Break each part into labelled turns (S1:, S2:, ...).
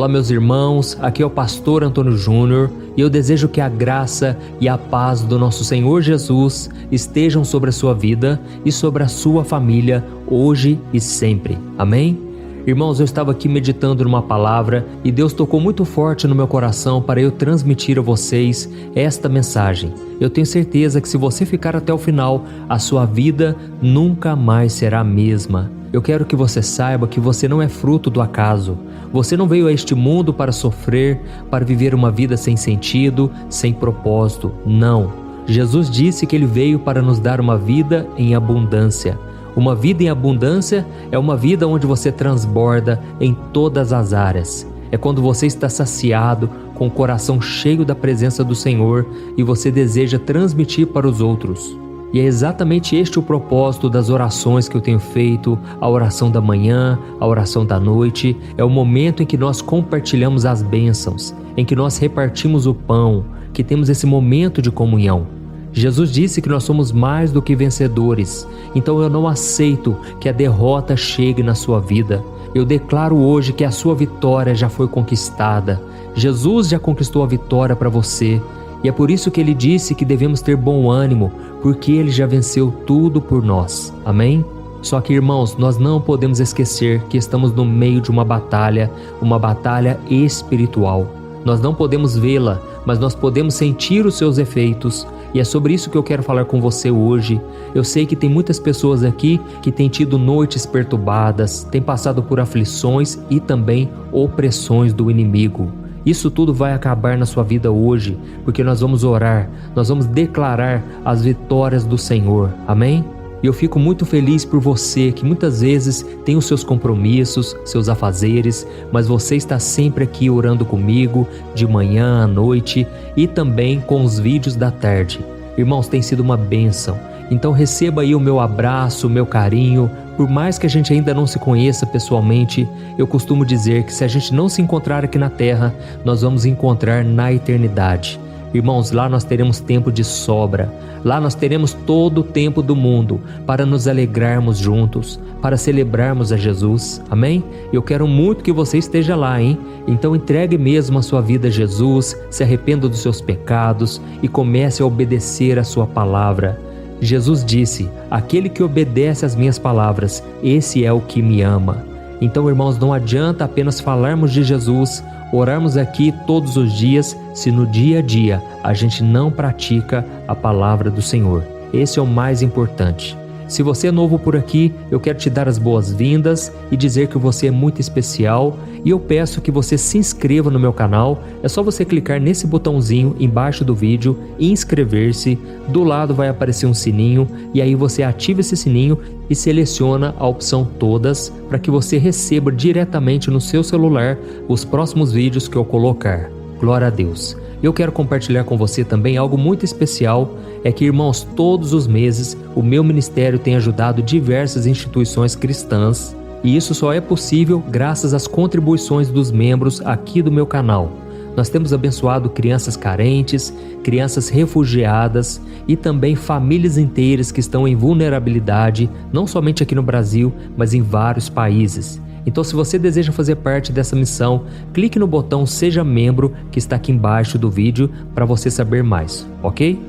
S1: Olá meus irmãos, aqui é o pastor Antônio Júnior e eu desejo que a graça e a paz do nosso Senhor Jesus estejam sobre a sua vida e sobre a sua família hoje e sempre. Amém? Irmãos, eu estava aqui meditando numa palavra e Deus tocou muito forte no meu coração para eu transmitir a vocês esta mensagem. Eu tenho certeza que se você ficar até o final, a sua vida nunca mais será a mesma. Eu quero que você saiba que você não é fruto do acaso. Você não veio a este mundo para sofrer, para viver uma vida sem sentido, sem propósito. Não. Jesus disse que Ele veio para nos dar uma vida em abundância. Uma vida em abundância é uma vida onde você transborda em todas as áreas. É quando você está saciado, com o coração cheio da presença do Senhor e você deseja transmitir para os outros. E é exatamente este o propósito das orações que eu tenho feito, a oração da manhã, a oração da noite. É o momento em que nós compartilhamos as bênçãos, em que nós repartimos o pão, que temos esse momento de comunhão. Jesus disse que nós somos mais do que vencedores, então eu não aceito que a derrota chegue na sua vida. Eu declaro hoje que a sua vitória já foi conquistada. Jesus já conquistou a vitória para você. E é por isso que Ele disse que devemos ter bom ânimo, porque Ele já venceu tudo por nós. Amém? Só que, irmãos, nós não podemos esquecer que estamos no meio de uma batalha espiritual. Nós não podemos vê-la, mas nós podemos sentir os seus efeitos. E é sobre isso que eu quero falar com você hoje. Eu sei que tem muitas pessoas aqui que têm tido noites perturbadas, têm passado por aflições e também opressões do inimigo. Isso tudo vai acabar na sua vida hoje, porque nós vamos orar, nós vamos declarar as vitórias do Senhor. Amém? E eu fico muito feliz por você que muitas vezes tem os seus compromissos, seus afazeres, mas você está sempre aqui orando comigo, de manhã à noite e também com os vídeos da tarde. Irmãos, tem sido uma bênção. Então receba aí o meu abraço, o meu carinho. Por mais que a gente ainda não se conheça pessoalmente, eu costumo dizer que se a gente não se encontrar aqui na terra, nós vamos encontrar na eternidade. Irmãos, lá nós teremos tempo de sobra. Lá nós teremos todo o tempo do mundo para nos alegrarmos juntos, para celebrarmos a Jesus. Amém? Eu quero muito que você esteja lá, hein? Então entregue mesmo a sua vida a Jesus, se arrependa dos seus pecados e comece a obedecer a sua palavra. Jesus disse: aquele que obedece às minhas palavras, esse é o que me ama. Então, irmãos, não adianta apenas falarmos de Jesus, orarmos aqui todos os dias, se no dia a dia a gente não pratica a palavra do Senhor. Esse é o mais importante. Se você é novo por aqui, eu quero te dar as boas-vindas e dizer que você é muito especial e eu peço que você se inscreva no meu canal. É só você clicar nesse botãozinho embaixo do vídeo e inscrever-se. Do lado vai aparecer um sininho e aí você ativa esse sininho e seleciona a opção todas para que você receba diretamente no seu celular os próximos vídeos que eu colocar. Glória a Deus. Eu quero compartilhar com você também algo muito especial, é que, irmãos, todos os meses o meu ministério tem ajudado diversas instituições cristãs e isso só é possível graças às contribuições dos membros aqui do meu canal. Nós temos abençoado crianças carentes, crianças refugiadas e também famílias inteiras que estão em vulnerabilidade, não somente aqui no Brasil, mas em vários países. Então, se você deseja fazer parte dessa missão, clique no botão Seja Membro que está aqui embaixo do vídeo para você saber mais, ok?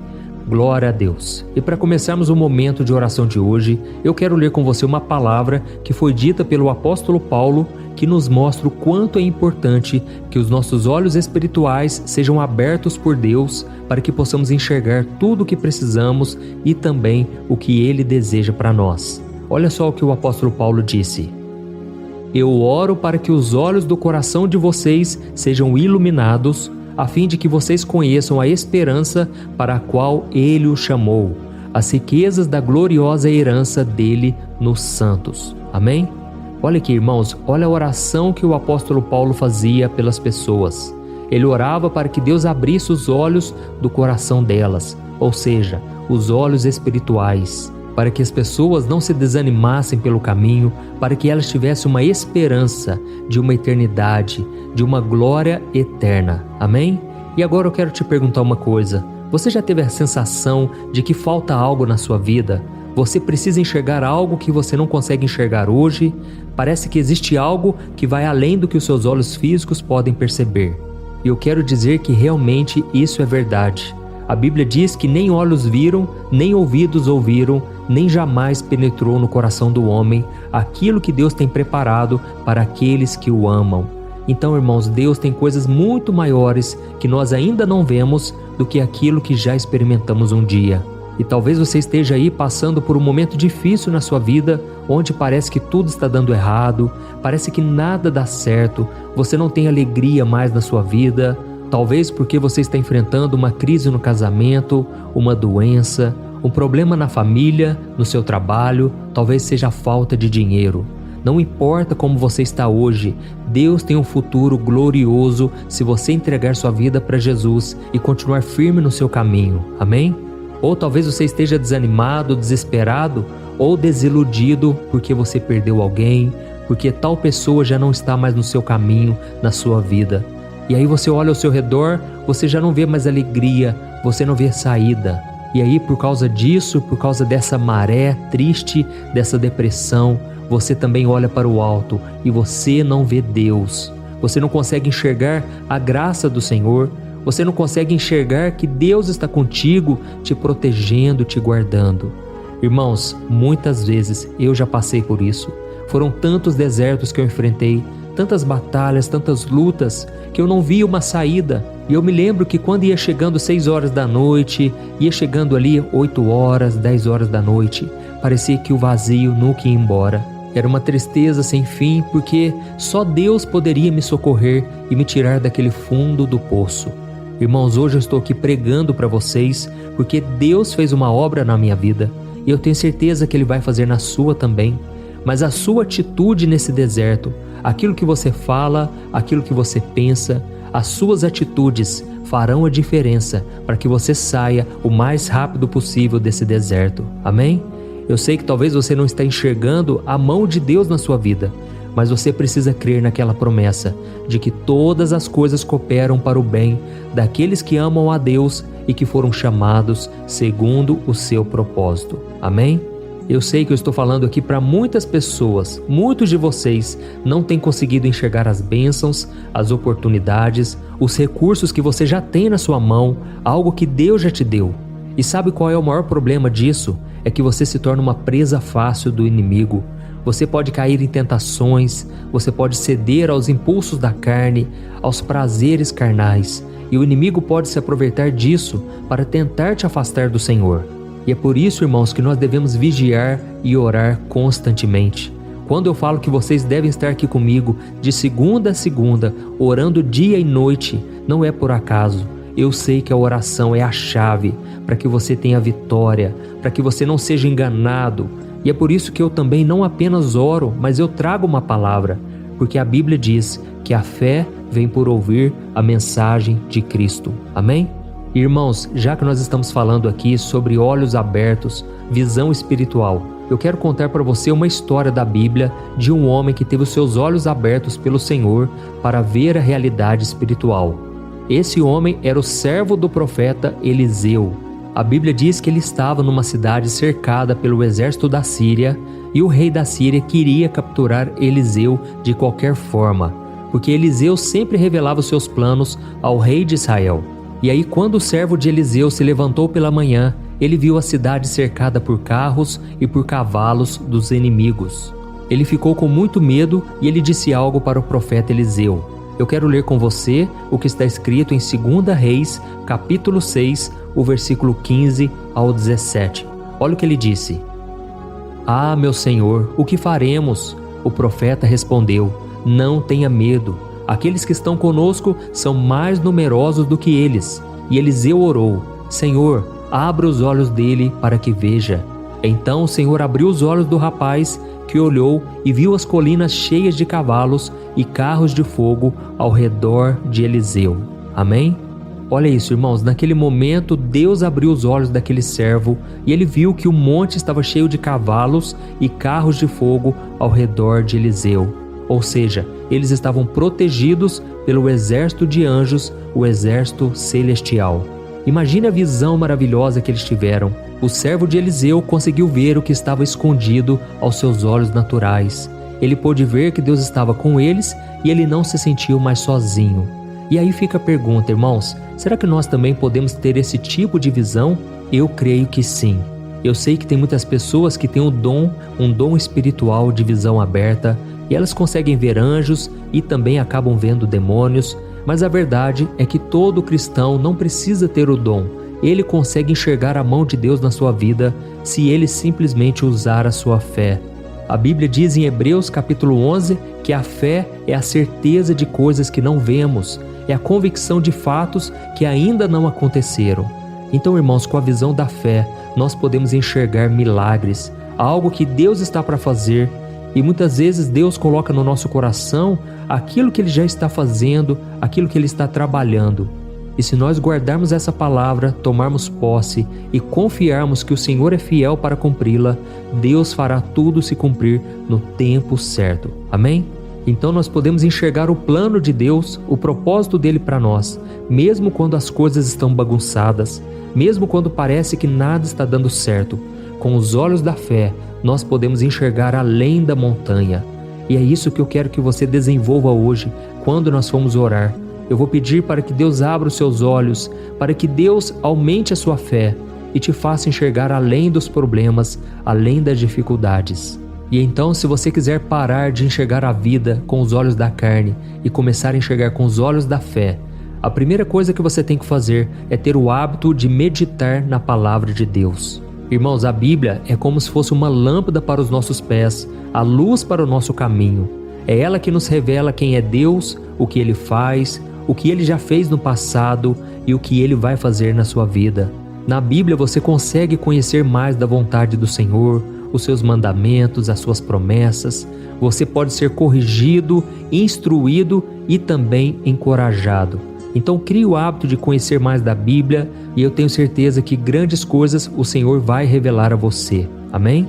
S1: Glória a Deus! E para começarmos o momento de oração de hoje, eu quero ler com você uma palavra que foi dita pelo apóstolo Paulo, que nos mostra o quanto é importante que os nossos olhos espirituais sejam abertos por Deus para que possamos enxergar tudo o que precisamos e também o que Ele deseja para nós. Olha só o que o apóstolo Paulo disse: eu oro para que os olhos do coração de vocês sejam iluminados, a fim de que vocês conheçam a esperança para a qual Ele os chamou, as riquezas da gloriosa herança dele nos santos. Amém? Olha aqui, irmãos, olha a oração que o apóstolo Paulo fazia pelas pessoas. Ele orava para que Deus abrisse os olhos do coração delas, ou seja, os olhos espirituais, para que as pessoas não se desanimassem pelo caminho, para que elas tivessem uma esperança de uma eternidade, de uma glória eterna. Amém? E agora eu quero te perguntar uma coisa. Você já teve a sensação de que falta algo na sua vida? Você precisa enxergar algo que você não consegue enxergar hoje. Parece que existe algo que vai além do que os seus olhos físicos podem perceber. E eu quero dizer que realmente isso é verdade. A Bíblia diz que nem olhos viram, nem ouvidos ouviram, nem jamais penetrou no coração do homem aquilo que Deus tem preparado para aqueles que o amam. Então, irmãos, Deus tem coisas muito maiores que nós ainda não vemos do que aquilo que já experimentamos um dia. E talvez você esteja aí passando por um momento difícil na sua vida, onde parece que tudo está dando errado, parece que nada dá certo, você não tem alegria mais na sua vida, talvez porque você está enfrentando uma crise no casamento, uma doença, um problema na família, no seu trabalho, talvez seja a falta de dinheiro. Não importa como você está hoje, Deus tem um futuro glorioso se você entregar sua vida para Jesus e continuar firme no seu caminho. Amém? Ou talvez você esteja desanimado, desesperado ou desiludido porque você perdeu alguém, porque tal pessoa já não está mais no seu caminho, na sua vida. E aí você olha ao seu redor, você já não vê mais alegria, você não vê saída. E aí por causa disso, por causa dessa maré triste, dessa depressão, você também olha para o alto e você não vê Deus. Você não consegue enxergar a graça do Senhor. Você não consegue enxergar que Deus está contigo, te protegendo, te guardando. Irmãos, muitas vezes eu já passei por isso. Foram tantos desertos que eu enfrentei, tantas batalhas, tantas lutas, que eu não via uma saída. E eu me lembro que quando ia chegando 6 horas da noite, ia chegando ali 8 horas, 10 horas da noite, parecia que o vazio nunca ia embora. Era uma tristeza sem fim, porque só Deus poderia me socorrer e me tirar daquele fundo do poço. Irmãos, hoje eu estou aqui pregando para vocês, porque Deus fez uma obra na minha vida, e eu tenho certeza que Ele vai fazer na sua também. Mas a sua atitude nesse deserto, aquilo que você fala, aquilo que você pensa, as suas atitudes farão a diferença para que você saia o mais rápido possível desse deserto. Amém? Eu sei que talvez você não está enxergando a mão de Deus na sua vida, mas você precisa crer naquela promessa de que todas as coisas cooperam para o bem daqueles que amam a Deus e que foram chamados segundo o seu propósito. Amém? Eu sei que eu estou falando aqui para muitas pessoas, muitos de vocês não têm conseguido enxergar as bênçãos, as oportunidades, os recursos que você já tem na sua mão, algo que Deus já te deu. E sabe qual é o maior problema disso? É que você se torna uma presa fácil do inimigo. Você pode cair em tentações, você pode ceder aos impulsos da carne, aos prazeres carnais, e o inimigo pode se aproveitar disso para tentar te afastar do Senhor. E é por isso, irmãos, que nós devemos vigiar e orar constantemente. Quando eu falo que vocês devem estar aqui comigo de segunda a segunda, orando dia e noite, não é por acaso. Eu sei que a oração é a chave para que você tenha vitória, para que você não seja enganado. E é por isso que eu também não apenas oro, mas eu trago uma palavra, porque a Bíblia diz que a fé vem por ouvir a mensagem de Cristo. Amém? Irmãos, já que nós estamos falando aqui sobre olhos abertos, visão espiritual, eu quero contar para você uma história da Bíblia de um homem que teve os seus olhos abertos pelo Senhor para ver a realidade espiritual. Esse homem era o servo do profeta Eliseu. A Bíblia diz que ele estava numa cidade cercada pelo exército da Síria e o rei da Síria queria capturar Eliseu de qualquer forma, porque Eliseu sempre revelava os seus planos ao rei de Israel. E aí, quando o servo de Eliseu se levantou pela manhã, ele viu a cidade cercada por carros e por cavalos dos inimigos. Ele ficou com muito medo e ele disse algo para o profeta Eliseu. Eu quero ler com você o que está escrito em 2 Reis, capítulo 6, o versículo 15 ao 17. Olha o que ele disse. Ah, meu senhor, o que faremos? O profeta respondeu, não tenha medo. Aqueles que estão conosco são mais numerosos do que eles. E Eliseu orou, Senhor, abra os olhos dele para que veja. Então o Senhor abriu os olhos do rapaz, que olhou e viu as colinas cheias de cavalos e carros de fogo ao redor de Eliseu. Amém? Olha isso, irmãos, naquele momento Deus abriu os olhos daquele servo e ele viu que o monte estava cheio de cavalos e carros de fogo ao redor de Eliseu. Ou seja, eles estavam protegidos pelo exército de anjos, o exército celestial. Imagine a visão maravilhosa que eles tiveram. O servo de Eliseu conseguiu ver o que estava escondido aos seus olhos naturais. Ele pôde ver que Deus estava com eles e ele não se sentiu mais sozinho. E aí fica a pergunta, irmãos, será que nós também podemos ter esse tipo de visão? Eu creio que sim. Eu sei que tem muitas pessoas que têm um dom espiritual de visão aberta, e elas conseguem ver anjos e também acabam vendo demônios, mas a verdade é que todo cristão não precisa ter o dom. Ele consegue enxergar a mão de Deus na sua vida se ele simplesmente usar a sua fé. A Bíblia diz em Hebreus capítulo 11 que a fé é a certeza de coisas que não vemos, é a convicção de fatos que ainda não aconteceram. Então, irmãos, com a visão da fé, nós podemos enxergar milagres, algo que Deus está para fazer, e muitas vezes Deus coloca no nosso coração aquilo que Ele já está fazendo, aquilo que Ele está trabalhando. E se nós guardarmos essa palavra, tomarmos posse e confiarmos que o Senhor é fiel para cumpri-la, Deus fará tudo se cumprir no tempo certo. Amém? Então nós podemos enxergar o plano de Deus, o propósito dele para nós, mesmo quando as coisas estão bagunçadas, mesmo quando parece que nada está dando certo. Com os olhos da fé, nós podemos enxergar além da montanha. E é isso que eu quero que você desenvolva hoje, quando nós formos orar. Eu vou pedir para que Deus abra os seus olhos, para que Deus aumente a sua fé e te faça enxergar além dos problemas, além das dificuldades. E então, se você quiser parar de enxergar a vida com os olhos da carne e começar a enxergar com os olhos da fé, a primeira coisa que você tem que fazer é ter o hábito de meditar na palavra de Deus. Irmãos, a Bíblia é como se fosse uma lâmpada para os nossos pés, a luz para o nosso caminho. É ela que nos revela quem é Deus, o que Ele faz, o que Ele já fez no passado e o que Ele vai fazer na sua vida. Na Bíblia você consegue conhecer mais da vontade do Senhor, os seus mandamentos, as suas promessas. Você pode ser corrigido, instruído e também encorajado. Então crie o hábito de conhecer mais da Bíblia e eu tenho certeza que grandes coisas o Senhor vai revelar a você. Amém?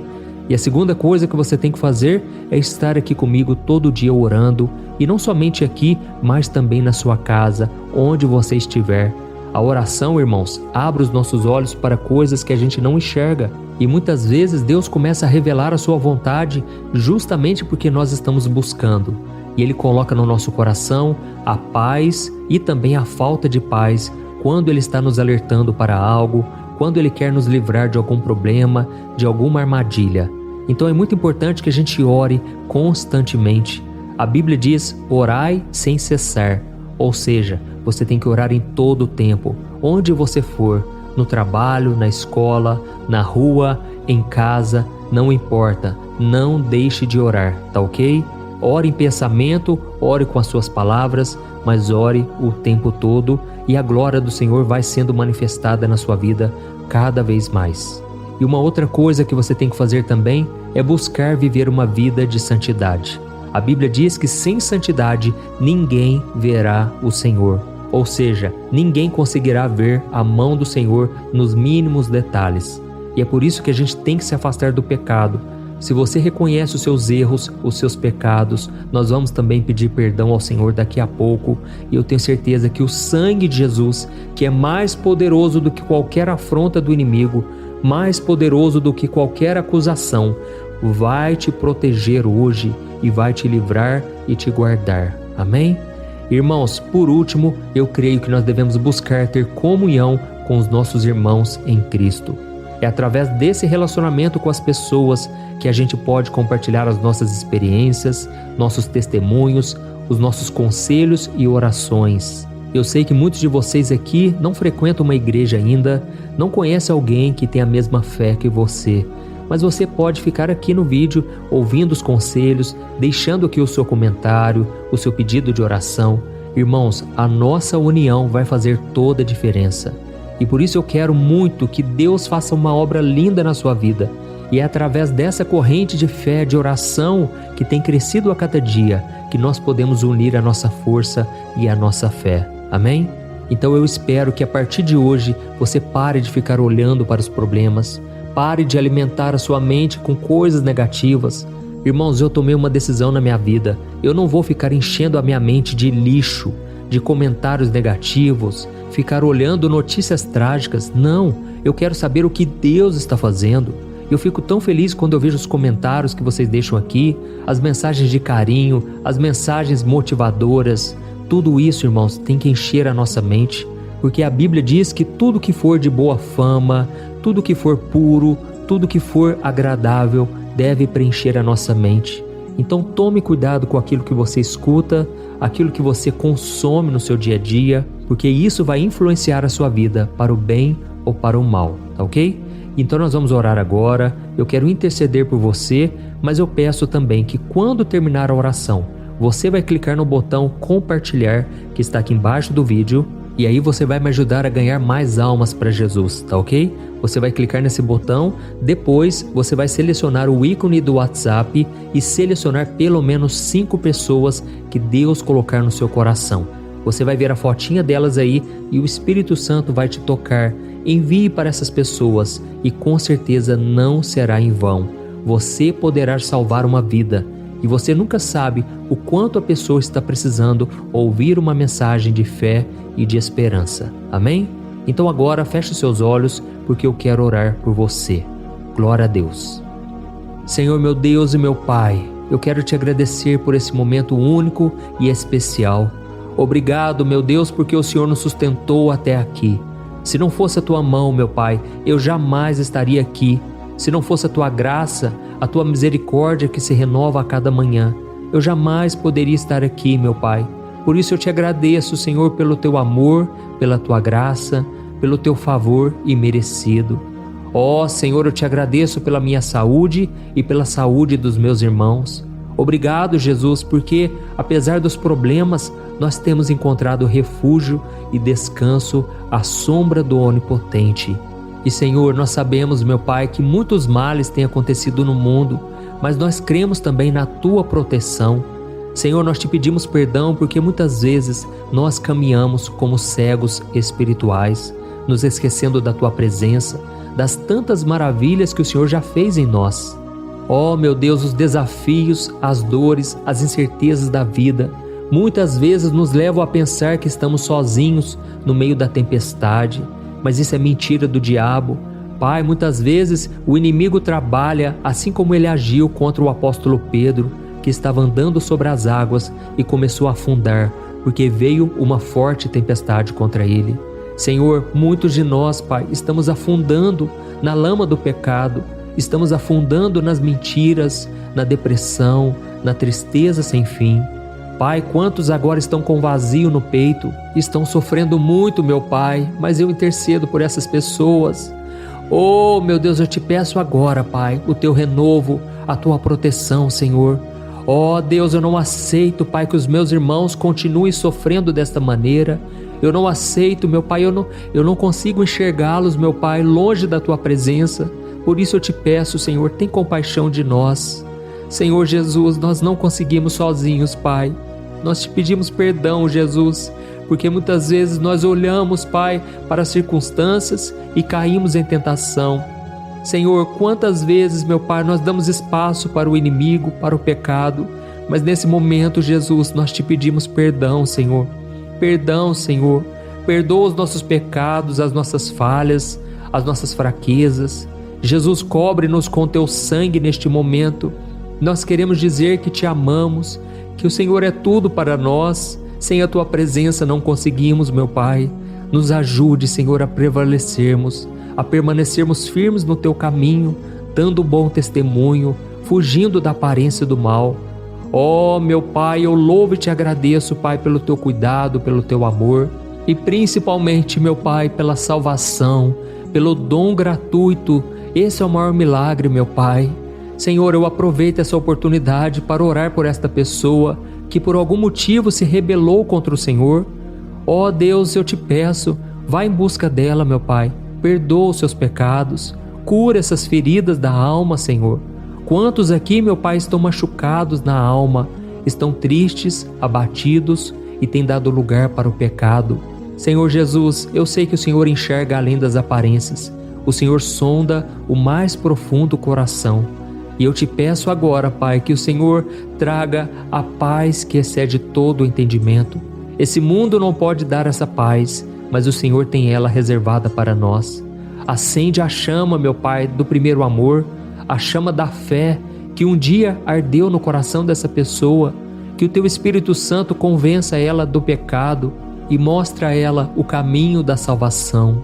S1: E a segunda coisa que você tem que fazer é estar aqui comigo todo dia orando, e não somente aqui, mas também na sua casa, onde você estiver. A oração, irmãos, abre os nossos olhos para coisas que a gente não enxerga, e muitas vezes Deus começa a revelar a sua vontade justamente porque nós estamos buscando. E Ele coloca no nosso coração a paz e também a falta de paz quando Ele está nos alertando para algo, quando Ele quer nos livrar de algum problema, de alguma armadilha. Então é muito importante que a gente ore constantemente. A Bíblia diz, orai sem cessar, ou seja, você tem que orar em todo o tempo, onde você for, no trabalho, na escola, na rua, em casa, não importa, não deixe de orar, tá ok? Ore em pensamento, ore com as suas palavras, mas ore o tempo todo e a glória do Senhor vai sendo manifestada na sua vida cada vez mais. E uma outra coisa que você tem que fazer também é buscar viver uma vida de santidade. A Bíblia diz que sem santidade ninguém verá o Senhor. Ou seja, ninguém conseguirá ver a mão do Senhor nos mínimos detalhes. E é por isso que a gente tem que se afastar do pecado. Se você reconhece os seus erros, os seus pecados, nós vamos também pedir perdão ao Senhor daqui a pouco. E eu tenho certeza que o sangue de Jesus, que é mais poderoso do que qualquer afronta do inimigo, mais poderoso do que qualquer acusação, vai te proteger hoje e vai te livrar e te guardar. Amém? Irmãos, por último, eu creio que nós devemos buscar ter comunhão com os nossos irmãos em Cristo. É através desse relacionamento com as pessoas que a gente pode compartilhar as nossas experiências, nossos testemunhos, os nossos conselhos e orações. Eu sei que muitos de vocês aqui não frequentam uma igreja ainda, não conhecem alguém que tem a mesma fé que você, mas você pode ficar aqui no vídeo ouvindo os conselhos, deixando aqui o seu comentário, o seu pedido de oração. Irmãos, a nossa união vai fazer toda a diferença. E por isso eu quero muito que Deus faça uma obra linda na sua vida. E é através dessa corrente de fé, de oração, que tem crescido a cada dia, que nós podemos unir a nossa força e a nossa fé. Amém? Então eu espero que a partir de hoje você pare de ficar olhando para os problemas, pare de alimentar a sua mente com coisas negativas. Irmãos, eu tomei uma decisão na minha vida. Eu não vou ficar enchendo a minha mente de lixo, de comentários negativos, ficar olhando notícias trágicas. Não, eu quero saber o que Deus está fazendo. Eu fico tão feliz quando eu vejo os comentários que vocês deixam aqui, as mensagens de carinho, as mensagens motivadoras. Tudo isso, irmãos, tem que encher a nossa mente, porque a Bíblia diz que tudo que for de boa fama, tudo que for puro, tudo que for agradável, deve preencher a nossa mente. Então tome cuidado com aquilo que você escuta, aquilo que você consome no seu dia a dia, porque isso vai influenciar a sua vida para o bem ou para o mal, tá ok? Então nós vamos orar agora. Eu quero interceder por você, mas eu peço também que quando terminar a oração, você vai clicar no botão compartilhar que está aqui embaixo do vídeo, e aí você vai me ajudar a ganhar mais almas para Jesus, tá ok? Você vai clicar nesse botão, depois você vai selecionar o ícone do WhatsApp e selecionar pelo menos 5 pessoas que Deus colocar no seu coração. Você vai ver a fotinha delas aí e o Espírito Santo vai te tocar. Envie para essas pessoas e com certeza não será em vão. Você poderá salvar uma vida. E você nunca sabe o quanto a pessoa está precisando ouvir uma mensagem de fé e de esperança. Amém? Então agora feche os seus olhos, porque eu quero orar por você. Glória a Deus. Senhor, meu Deus e meu Pai, eu quero te agradecer por esse momento único e especial. Obrigado, meu Deus, porque o Senhor nos sustentou até aqui. Se não fosse a tua mão, meu Pai, eu jamais estaria aqui. Se não fosse a tua graça, a tua misericórdia que se renova a cada manhã, eu jamais poderia estar aqui, meu Pai. Por isso eu te agradeço, Senhor, pelo teu amor, pela tua graça, pelo teu favor imerecido. Ó Senhor, eu te agradeço pela minha saúde e pela saúde dos meus irmãos. Obrigado, Jesus, porque apesar dos problemas, nós temos encontrado refúgio e descanso à sombra do Onipotente. E Senhor, nós sabemos, meu Pai, que muitos males têm acontecido no mundo, mas nós cremos também na tua proteção. Senhor, nós te pedimos perdão porque muitas vezes nós caminhamos como cegos espirituais, nos esquecendo da tua presença, das tantas maravilhas que o Senhor já fez em nós. Ó, meu Deus, os desafios, as dores, as incertezas da vida, muitas vezes nos levam a pensar que estamos sozinhos no meio da tempestade, mas isso é mentira do diabo. Pai, muitas vezes o inimigo trabalha assim como ele agiu contra o apóstolo Pedro, que estava andando sobre as águas e começou a afundar, porque veio uma forte tempestade contra ele. Senhor, muitos de nós, Pai, estamos afundando na lama do pecado, estamos afundando nas mentiras, na depressão, na tristeza sem fim. Pai, quantos agora estão com vazio no peito, estão sofrendo muito, meu Pai, mas eu intercedo por essas pessoas. Oh, meu Deus, eu te peço agora, Pai, o teu renovo, a tua proteção, Senhor. Oh, Deus, eu não aceito, Pai, que os meus irmãos continuem sofrendo desta maneira. Eu não aceito, meu Pai, eu não consigo enxergá-los, meu Pai, longe da tua presença. Por isso eu te peço, Senhor, tem compaixão de nós. Senhor Jesus, nós não conseguimos sozinhos, Pai. Nós te pedimos perdão, Jesus, porque muitas vezes nós olhamos, Pai, para as circunstâncias e caímos em tentação. Senhor, quantas vezes, meu Pai, nós damos espaço para o inimigo, para o pecado, mas nesse momento, Jesus, nós te pedimos perdão, Senhor. Perdão, Senhor. Perdoa os nossos pecados, as nossas falhas, as nossas fraquezas. Jesus, cobre-nos com teu sangue neste momento. Nós queremos dizer que te amamos, que o Senhor é tudo para nós. Sem a tua presença não conseguimos, meu Pai. Nos ajude, Senhor, a prevalecermos, a permanecermos firmes no teu caminho, dando bom testemunho, fugindo da aparência do mal. Oh, meu Pai, eu louvo e te agradeço, Pai, pelo teu cuidado, pelo teu amor e principalmente, meu Pai, pela salvação, pelo dom gratuito. Esse é o maior milagre, meu Pai. Senhor, eu aproveito essa oportunidade para orar por esta pessoa que por algum motivo se rebelou contra o Senhor. Ó Deus, eu te peço, vá em busca dela, meu Pai. Perdoa os seus pecados, cura essas feridas da alma, Senhor. Quantos aqui, meu Pai, estão machucados na alma, estão tristes, abatidos e têm dado lugar para o pecado. Senhor Jesus, eu sei que o Senhor enxerga além das aparências. O Senhor sonda o mais profundo coração. E eu te peço agora, Pai, que o Senhor traga a paz que excede todo o entendimento. Esse mundo não pode dar essa paz, mas o Senhor tem ela reservada para nós. Acende a chama, meu Pai, do primeiro amor, a chama da fé que um dia ardeu no coração dessa pessoa, que o Teu Espírito Santo convença ela do pecado e mostre a ela o caminho da salvação.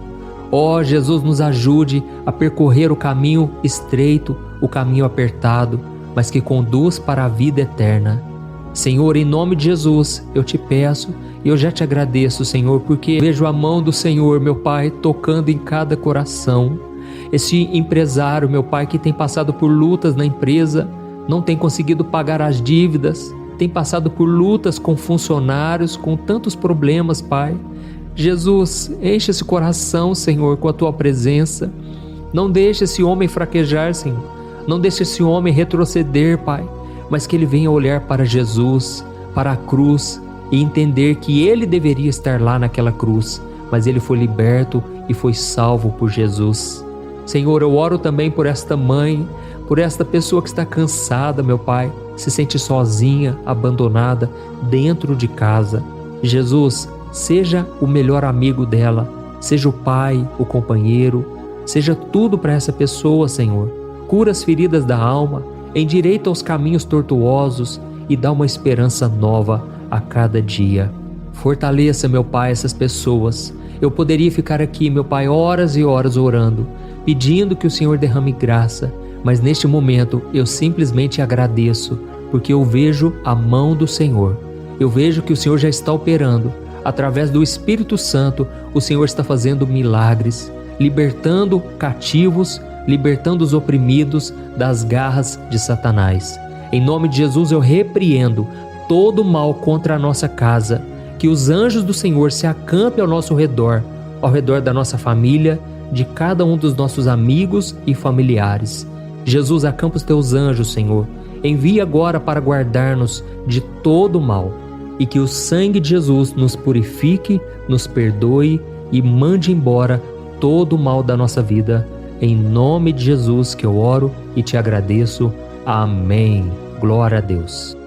S1: Ó Jesus, nos ajude a percorrer o caminho estreito, o caminho apertado, mas que conduz para a vida eterna. Senhor, em nome de Jesus, eu te peço e eu já te agradeço, Senhor, porque vejo a mão do Senhor, meu Pai, tocando em cada coração. Esse empresário, meu Pai, que tem passado por lutas na empresa, não tem conseguido pagar as dívidas, tem passado por lutas com funcionários, com tantos problemas, Pai. Jesus, enche esse coração, Senhor, com a Tua presença. Não deixe esse homem fraquejar, Senhor. Não deixe esse homem retroceder, Pai, mas que ele venha olhar para Jesus, para a cruz e entender que ele deveria estar lá naquela cruz, mas ele foi liberto e foi salvo por Jesus. Senhor, eu oro também por esta mãe, por esta pessoa que está cansada, meu Pai, se sente sozinha, abandonada dentro de casa. Jesus, seja o melhor amigo dela, seja o pai, o companheiro, seja tudo para essa pessoa, Senhor. Cura as feridas da alma, endireita os caminhos tortuosos e dá uma esperança nova a cada dia. Fortaleça, meu Pai, essas pessoas. Eu poderia ficar aqui, meu Pai, horas e horas orando, pedindo que o Senhor derrame graça, mas neste momento eu simplesmente agradeço, porque eu vejo a mão do Senhor. Eu vejo que o Senhor já está operando. Através do Espírito Santo, o Senhor está fazendo milagres, libertando cativos, libertando os oprimidos das garras de Satanás. Em nome de Jesus eu repreendo todo mal contra a nossa casa, que os anjos do Senhor se acampem ao nosso redor, ao redor da nossa família, de cada um dos nossos amigos e familiares. Jesus, acampa os teus anjos, Senhor. Envia agora para guardar-nos de todo mal e que o sangue de Jesus nos purifique, nos perdoe e mande embora todo o mal da nossa vida. Em nome de Jesus que eu oro e te agradeço. Amém. Glória a Deus.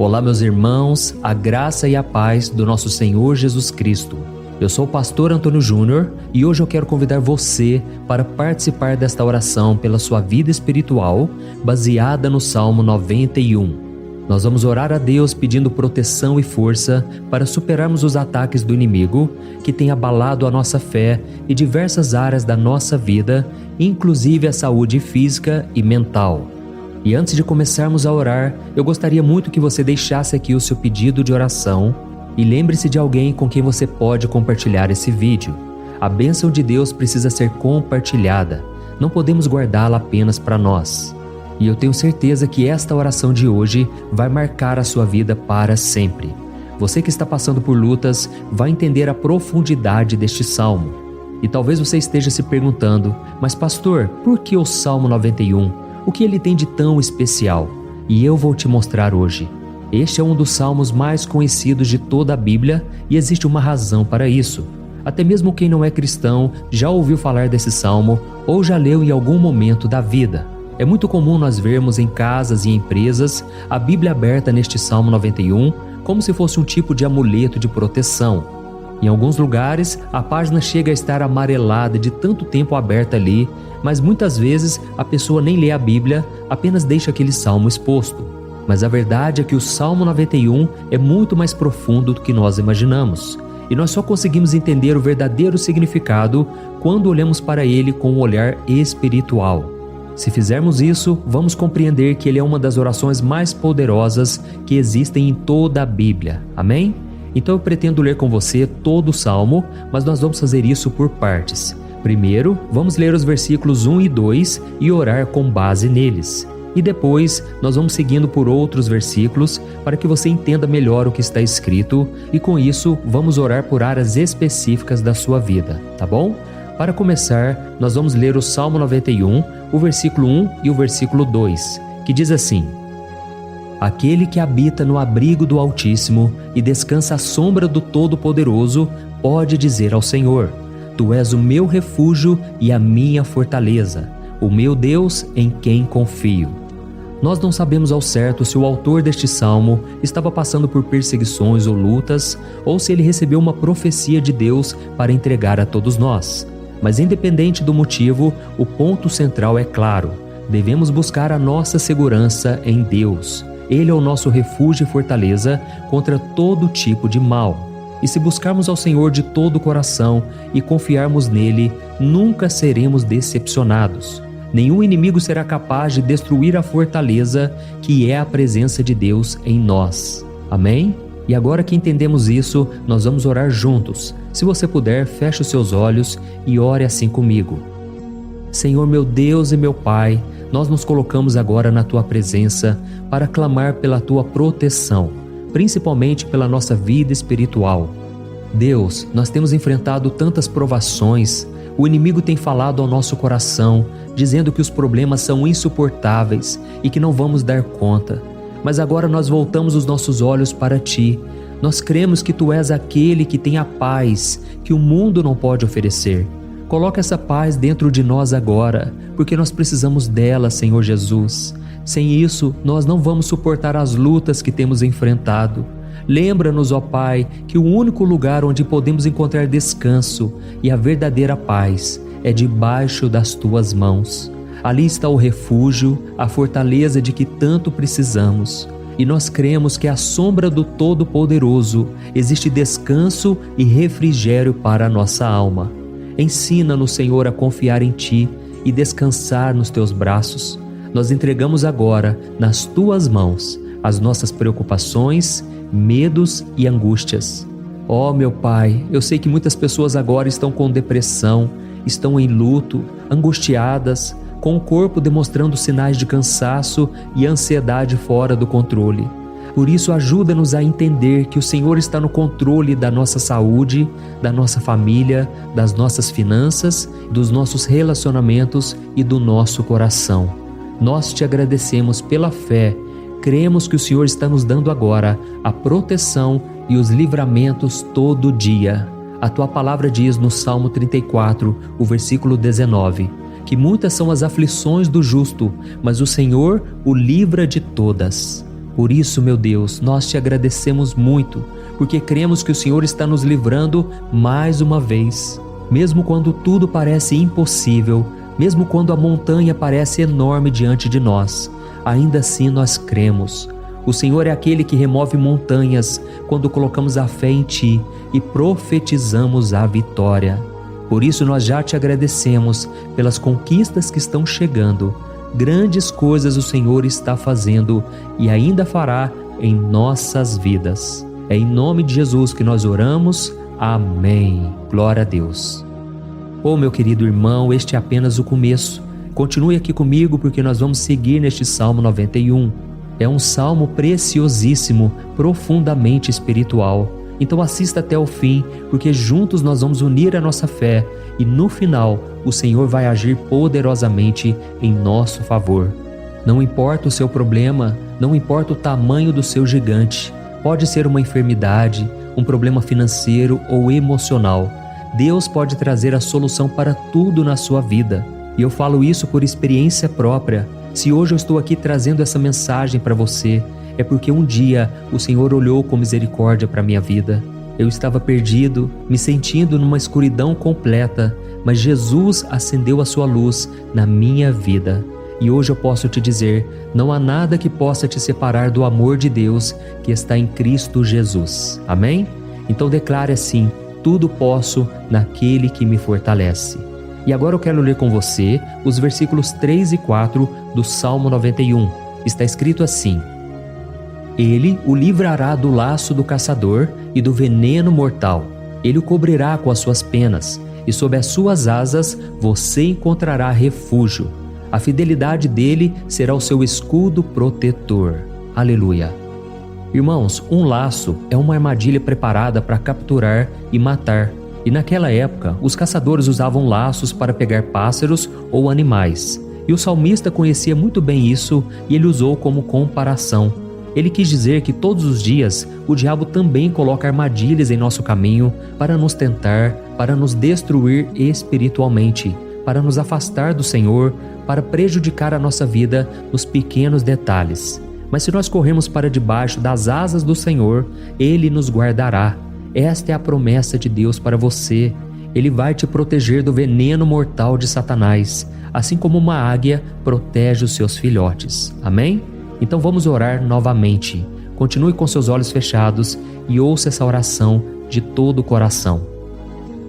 S1: Olá, meus irmãos, a graça e a paz do nosso Senhor Jesus Cristo. Eu sou o pastor Antônio Júnior e hoje eu quero convidar você para participar desta oração pela sua vida espiritual, baseada no Salmo 91. Nós vamos orar a Deus pedindo proteção e força para superarmos os ataques do inimigo que tem abalado a nossa fé e diversas áreas da nossa vida, inclusive a saúde física e mental. E antes de começarmos a orar, eu gostaria muito que você deixasse aqui o seu pedido de oração e lembre-se de alguém com quem você pode compartilhar esse vídeo. A bênção de Deus precisa ser compartilhada, não podemos guardá-la apenas para nós. E eu tenho certeza que esta oração de hoje vai marcar a sua vida para sempre. Você que está passando por lutas vai entender a profundidade deste salmo. E talvez você esteja se perguntando, mas pastor, por que o Salmo 91? O que ele tem de tão especial? E eu vou te mostrar hoje. Este é um dos salmos mais conhecidos de toda a Bíblia e existe uma razão para isso. Até mesmo quem não é cristão já ouviu falar desse salmo ou já leu em algum momento da vida. É muito comum nós vermos em casas e empresas a Bíblia aberta neste Salmo 91 como se fosse um tipo de amuleto de proteção. Em alguns lugares, a página chega a estar amarelada de tanto tempo aberta ali, mas muitas vezes a pessoa nem lê a Bíblia, apenas deixa aquele salmo exposto. Mas a verdade é que o Salmo 91 é muito mais profundo do que nós imaginamos. E nós só conseguimos entender o verdadeiro significado quando olhamos para ele com um olhar espiritual. Se fizermos isso, vamos compreender que ele é uma das orações mais poderosas que existem em toda a Bíblia. Amém? Então eu pretendo ler com você todo o Salmo, mas nós vamos fazer isso por partes. Primeiro, vamos ler os versículos 1 e 2 e orar com base neles. E depois, nós vamos seguindo por outros versículos para que você entenda melhor o que está escrito e com isso, vamos orar por áreas específicas da sua vida, tá bom? Para começar, nós vamos ler o Salmo 91, o versículo 1 e o versículo 2, que diz assim: Aquele que habita no abrigo do Altíssimo e descansa à sombra do Todo-Poderoso, pode dizer ao Senhor: Tu és o meu refúgio e a minha fortaleza, o meu Deus em quem confio. Nós não sabemos ao certo se o autor deste salmo estava passando por perseguições ou lutas, ou se ele recebeu uma profecia de Deus para entregar a todos nós. Mas independente do motivo, o ponto central é claro: devemos buscar a nossa segurança em Deus. Ele é o nosso refúgio e fortaleza contra todo tipo de mal. E se buscarmos ao Senhor de todo o coração e confiarmos nele, nunca seremos decepcionados. Nenhum inimigo será capaz de destruir a fortaleza que é a presença de Deus em nós. Amém? E agora que entendemos isso, nós vamos orar juntos. Se você puder, feche os seus olhos e ore assim comigo. Senhor meu Deus e meu Pai, nós nos colocamos agora na Tua presença para clamar pela Tua proteção, principalmente pela nossa vida espiritual. Deus, nós temos enfrentado tantas provações. O inimigo tem falado ao nosso coração, dizendo que os problemas são insuportáveis e que não vamos dar conta. Mas agora nós voltamos os nossos olhos para Ti. Nós cremos que Tu és aquele que tem a paz que o mundo não pode oferecer. Coloca essa paz dentro de nós agora, porque nós precisamos dela, Senhor Jesus. Sem isso, nós não vamos suportar as lutas que temos enfrentado. Lembra-nos, ó Pai, que o único lugar onde podemos encontrar descanso e a verdadeira paz é debaixo das Tuas mãos. Ali está o refúgio, a fortaleza de que tanto precisamos. E nós cremos que à sombra do Todo-Poderoso existe descanso e refrigério para a nossa alma. Ensina-nos, Senhor, a confiar em Ti e descansar nos Teus braços. Nós entregamos agora nas Tuas mãos as nossas preocupações, medos e angústias. Ó meu Pai, eu sei que muitas pessoas agora estão com depressão, estão em luto, angustiadas, com o corpo demonstrando sinais de cansaço e ansiedade fora do controle. Por isso, ajuda-nos a entender que o Senhor está no controle da nossa saúde, da nossa família, das nossas finanças, dos nossos relacionamentos e do nosso coração. Nós Te agradecemos pela fé. Cremos que o Senhor está nos dando agora a proteção e os livramentos todo dia. A Tua palavra diz no Salmo 34, o versículo 19, que muitas são as aflições do justo, mas o Senhor o livra de todas. Por isso, meu Deus, nós Te agradecemos muito, porque cremos que o Senhor está nos livrando mais uma vez. Mesmo quando tudo parece impossível, mesmo quando a montanha parece enorme diante de nós, ainda assim nós cremos. O Senhor é aquele que remove montanhas quando colocamos a fé em Ti e profetizamos a vitória. Por isso nós já Te agradecemos pelas conquistas que estão chegando. Grandes coisas o Senhor está fazendo e ainda fará em nossas vidas. É em nome de Jesus que nós oramos. Amém. Glória a Deus. Oh, meu querido irmão, este é apenas o começo. Continue aqui comigo porque nós vamos seguir neste Salmo 91. É um salmo preciosíssimo, profundamente espiritual. Então assista até o fim, porque juntos nós vamos unir a nossa fé e no final o Senhor vai agir poderosamente em nosso favor. Não importa o seu problema, não importa o tamanho do seu gigante. Pode ser uma enfermidade, um problema financeiro ou emocional. Deus pode trazer a solução para tudo na sua vida. E eu falo isso por experiência própria. Se hoje eu estou aqui trazendo essa mensagem para você, é porque um dia o Senhor olhou com misericórdia para a minha vida. Eu estava perdido, me sentindo numa escuridão completa, mas Jesus acendeu a sua luz na minha vida. E hoje eu posso te dizer, não há nada que possa te separar do amor de Deus que está em Cristo Jesus. Amém? Então declare assim: tudo posso naquele que me fortalece. E agora eu quero ler com você os versículos 3 e 4 do Salmo 91. Está escrito assim: Ele o livrará do laço do caçador e do veneno mortal. Ele o cobrirá com as suas penas, e sob as suas asas você encontrará refúgio. A fidelidade dele será o seu escudo protetor. Aleluia. Irmãos, um laço é uma armadilha preparada para capturar e matar. E naquela época, os caçadores usavam laços para pegar pássaros ou animais. E o salmista conhecia muito bem isso e ele usou como comparação. Ele quis dizer que todos os dias o diabo também coloca armadilhas em nosso caminho para nos tentar, para nos destruir espiritualmente. para nos afastar do Senhor, para prejudicar a nossa vida nos pequenos detalhes. Mas se nós corrermos para debaixo das asas do Senhor, Ele nos guardará. Esta é a promessa de Deus para você. Ele vai te proteger do veneno mortal de Satanás, assim como uma águia protege os seus filhotes. Amém? Então vamos orar novamente. Continue com seus olhos fechados e ouça essa oração de todo o coração.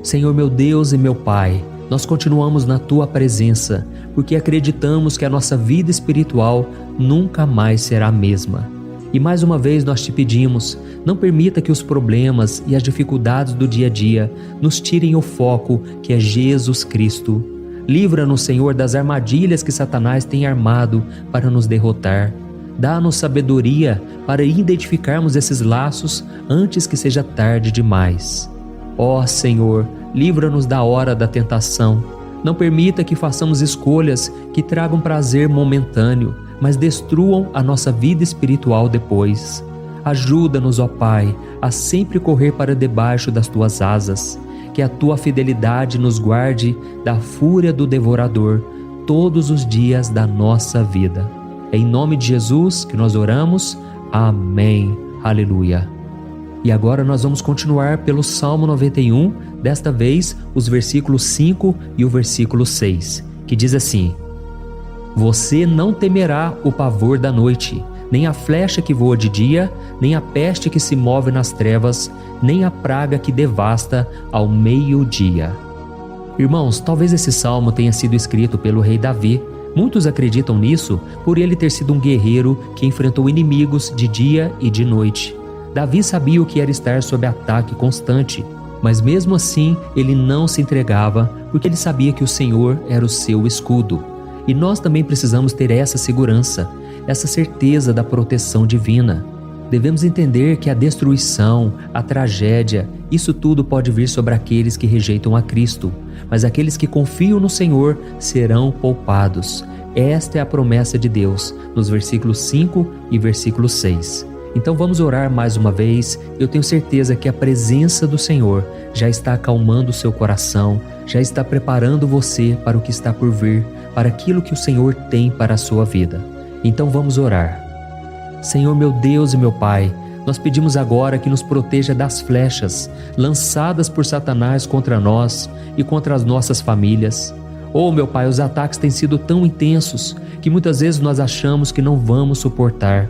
S1: Senhor meu Deus e meu Pai, nós continuamos na Tua presença, porque acreditamos que a nossa vida espiritual nunca mais será a mesma. E mais uma vez nós te pedimos, não permita que os problemas e as dificuldades do dia a dia nos tirem o foco que é Jesus Cristo. Livra-nos, Senhor, das armadilhas que Satanás tem armado para nos derrotar. Dá-nos sabedoria para identificarmos esses laços antes que seja tarde demais. Ó Senhor, livra-nos da hora da tentação. Não permita que façamos escolhas que tragam prazer momentâneo, mas destruam a nossa vida espiritual depois. Ajuda-nos, ó Pai, a sempre correr para debaixo das Tuas asas. Que a Tua fidelidade nos guarde da fúria do devorador todos os dias da nossa vida. É em nome de Jesus que nós oramos. Amém. Aleluia. E agora nós vamos continuar pelo Salmo 91, desta vez os versículos 5 e o versículo 6, que diz assim: Você não temerá o pavor da noite, nem a flecha que voa de dia, nem a peste que se move nas trevas, nem a praga que devasta ao meio-dia. Irmãos, talvez esse salmo tenha sido escrito pelo rei Davi. Muitos acreditam nisso por ele ter sido um guerreiro que enfrentou inimigos de dia e de noite. Davi sabia o que era estar sob ataque constante, mas mesmo assim ele não se entregava, porque ele sabia que o Senhor era o seu escudo. E nós também precisamos ter essa segurança, essa certeza da proteção divina. Devemos entender que a destruição, a tragédia, isso tudo pode vir sobre aqueles que rejeitam a Cristo, mas aqueles que confiam no Senhor serão poupados. Esta é a promessa de Deus, nos versículos 5 e versículo 6. Então vamos orar mais uma vez. Eu tenho certeza que a presença do Senhor já está acalmando o seu coração, já está preparando você para o que está por vir, para aquilo que o Senhor tem para a sua vida. Então vamos orar. Senhor meu Deus e meu Pai, nós pedimos agora que nos proteja das flechas lançadas por Satanás contra nós e contra as nossas famílias. Oh meu Pai, os ataques têm sido tão intensos que muitas vezes nós achamos que não vamos suportar.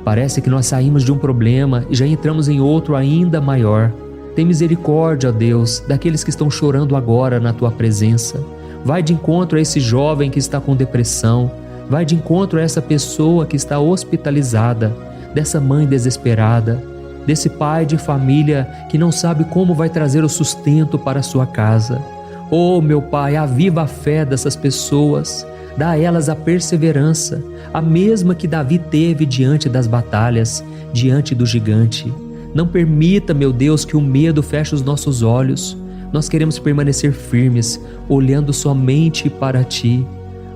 S1: Parece que nós saímos de um problema e já entramos em outro ainda maior. Tem misericórdia, ó Deus, daqueles que estão chorando agora na Tua presença. Vai de encontro a esse jovem que está com depressão. Vai de encontro a essa pessoa que está hospitalizada, dessa mãe desesperada, desse pai de família que não sabe como vai trazer o sustento para a sua casa. Oh, meu Pai, aviva a fé dessas pessoas, dá a elas a perseverança, a mesma que Davi teve diante das batalhas, diante do gigante. Não permita, meu Deus, que o medo feche os nossos olhos. Nós queremos permanecer firmes, olhando somente para Ti.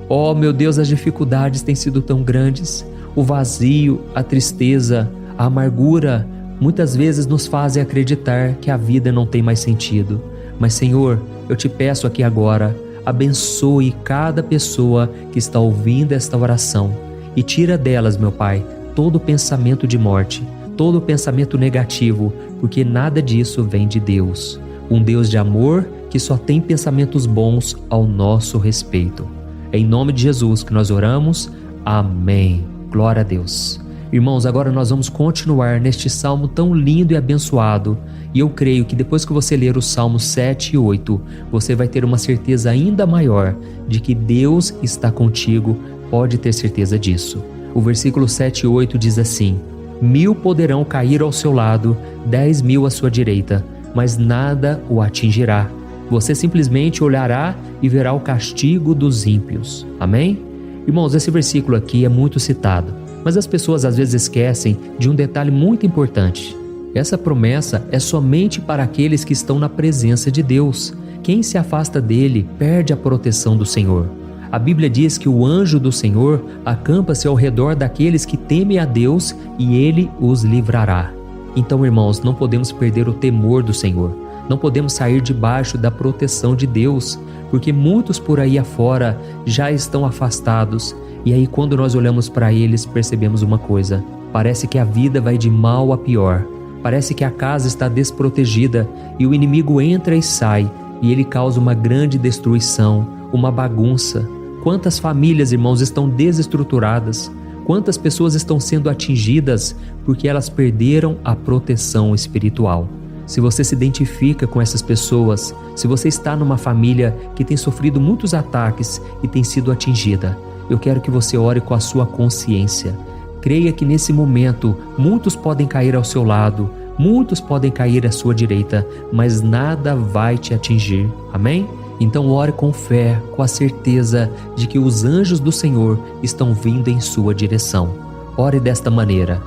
S1: Oh, meu Deus, as dificuldades têm sido tão grandes. O vazio, a tristeza, a amargura, muitas vezes nos fazem acreditar que a vida não tem mais sentido. Mas, Senhor, eu te peço aqui agora, abençoe cada pessoa que está ouvindo esta oração e tira delas, meu Pai, todo pensamento de morte, todo pensamento negativo, porque nada disso vem de Deus. Um Deus de amor que só tem pensamentos bons ao nosso respeito. É em nome de Jesus que nós oramos. Amém. Glória a Deus. Irmãos, agora nós vamos continuar neste salmo tão lindo e abençoado. E eu creio que depois que você ler os salmos 7 e 8, você vai ter uma certeza ainda maior de que Deus está contigo. Pode ter certeza disso. O versículo 7 e 8 diz assim: 1000 poderão cair ao seu lado, 10.000 à sua direita, mas nada o atingirá. Você simplesmente olhará e verá o castigo dos ímpios. Amém? Irmãos, esse versículo aqui é muito citado, mas as pessoas às vezes esquecem de um detalhe muito importante. Essa promessa é somente para aqueles que estão na presença de Deus. Quem se afasta dele perde a proteção do Senhor. A Bíblia diz que o anjo do Senhor acampa-se ao redor daqueles que temem a Deus e ele os livrará. Então, irmãos, não podemos perder o temor do Senhor. Não podemos sair debaixo da proteção de Deus, porque muitos por aí afora já estão afastados. E aí, quando nós olhamos para eles, percebemos uma coisa: parece que a vida vai de mal a pior. Parece que a casa está desprotegida e o inimigo entra e sai, e ele causa uma grande destruição, uma bagunça. Quantas famílias, irmãos, estão desestruturadas? Quantas pessoas estão sendo atingidas porque elas perderam a proteção espiritual? Se você se identifica com essas pessoas, se você está numa família que tem sofrido muitos ataques e tem sido atingida, eu quero que você ore com a sua consciência. Creia que nesse momento muitos podem cair ao seu lado, muitos podem cair à sua direita, mas nada vai te atingir. Amém? Então ore com fé, com a certeza de que os anjos do Senhor estão vindo em sua direção. Ore desta maneira: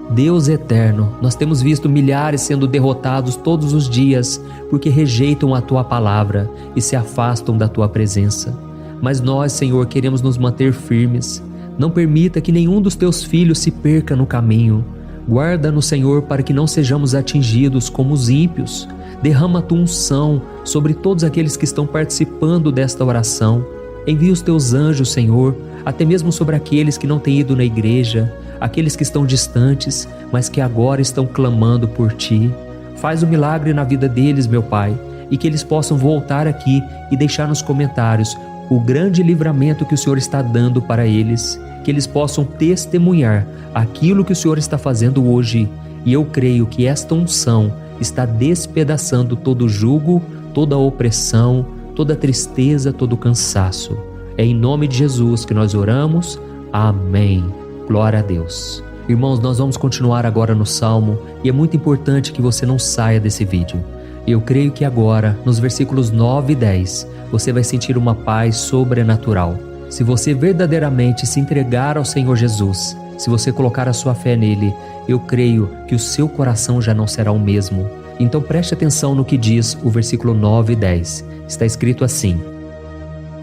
S1: Deus eterno, nós temos visto milhares sendo derrotados todos os dias porque rejeitam a Tua palavra e se afastam da Tua presença. Mas nós, Senhor, queremos nos manter firmes. Não permita que nenhum dos Teus filhos se perca no caminho. Guarda-nos, Senhor, para que não sejamos atingidos como os ímpios. Derrama a Tua unção sobre todos aqueles que estão participando desta oração. Envia os Teus anjos, Senhor, até mesmo sobre aqueles que não têm ido na igreja, aqueles que estão distantes, mas que agora estão clamando por Ti. Faz um milagre na vida deles, meu Pai, e que eles possam voltar aqui e deixar nos comentários o grande livramento que o Senhor está dando para eles, que eles possam testemunhar aquilo que o Senhor está fazendo hoje. E eu creio que esta unção está despedaçando todo jugo, toda opressão, toda tristeza, todo cansaço. É em nome de Jesus que nós oramos. Amém. Glória a Deus. Irmãos, nós vamos continuar agora no Salmo e é muito importante que você não saia desse vídeo. Eu creio que agora, nos versículos 9 e 10, você vai sentir uma paz sobrenatural. Se você verdadeiramente se entregar ao Senhor Jesus, se você colocar a sua fé nele, eu creio que o seu coração já não será o mesmo. Então preste atenção no que diz o versículo 9 e 10. Está escrito assim: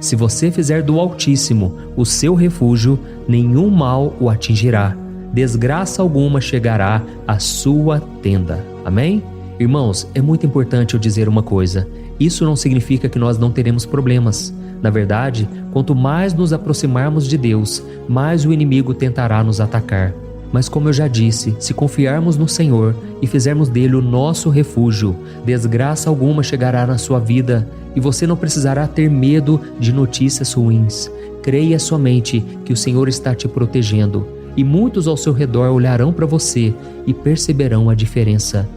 S1: Se você fizer do Altíssimo o seu refúgio, nenhum mal o atingirá, desgraça alguma chegará à sua tenda. Amém? Irmãos, é muito importante eu dizer uma coisa: isso não significa que nós não teremos problemas. Na verdade, quanto mais nos aproximarmos de Deus, mais o inimigo tentará nos atacar. Mas como eu já disse, se confiarmos no Senhor e fizermos dele o nosso refúgio, desgraça alguma chegará na sua vida e você não precisará ter medo de notícias ruins. Creia somente que o Senhor está te protegendo e muitos ao seu redor olharão para você e perceberão a diferença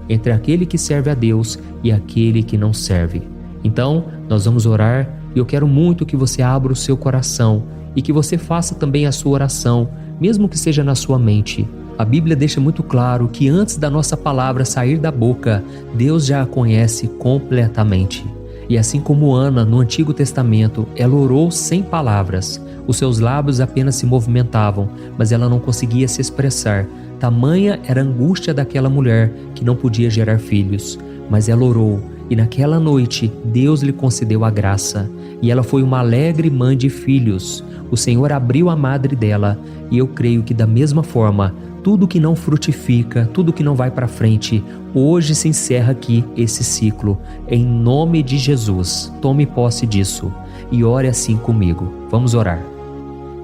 S1: entre aquele que serve a Deus e aquele que não serve. Então, nós vamos orar e eu quero muito que você abra o seu coração e que você faça também a sua oração, mesmo que seja na sua mente. A Bíblia deixa muito claro que antes da nossa palavra sair da boca, Deus já a conhece completamente. E assim como Ana, no Antigo Testamento, ela orou sem palavras. Os seus lábios apenas se movimentavam, mas ela não conseguia se expressar. Tamanha era a angústia daquela mulher que não podia gerar filhos. Mas ela orou, e naquela noite Deus lhe concedeu a graça. E ela foi uma alegre mãe de filhos. O Senhor abriu a madre dela, e eu creio que da mesma forma, tudo que não frutifica, tudo que não vai para frente, hoje se encerra aqui esse ciclo. Em nome de Jesus, tome posse disso e ore assim comigo. Vamos orar.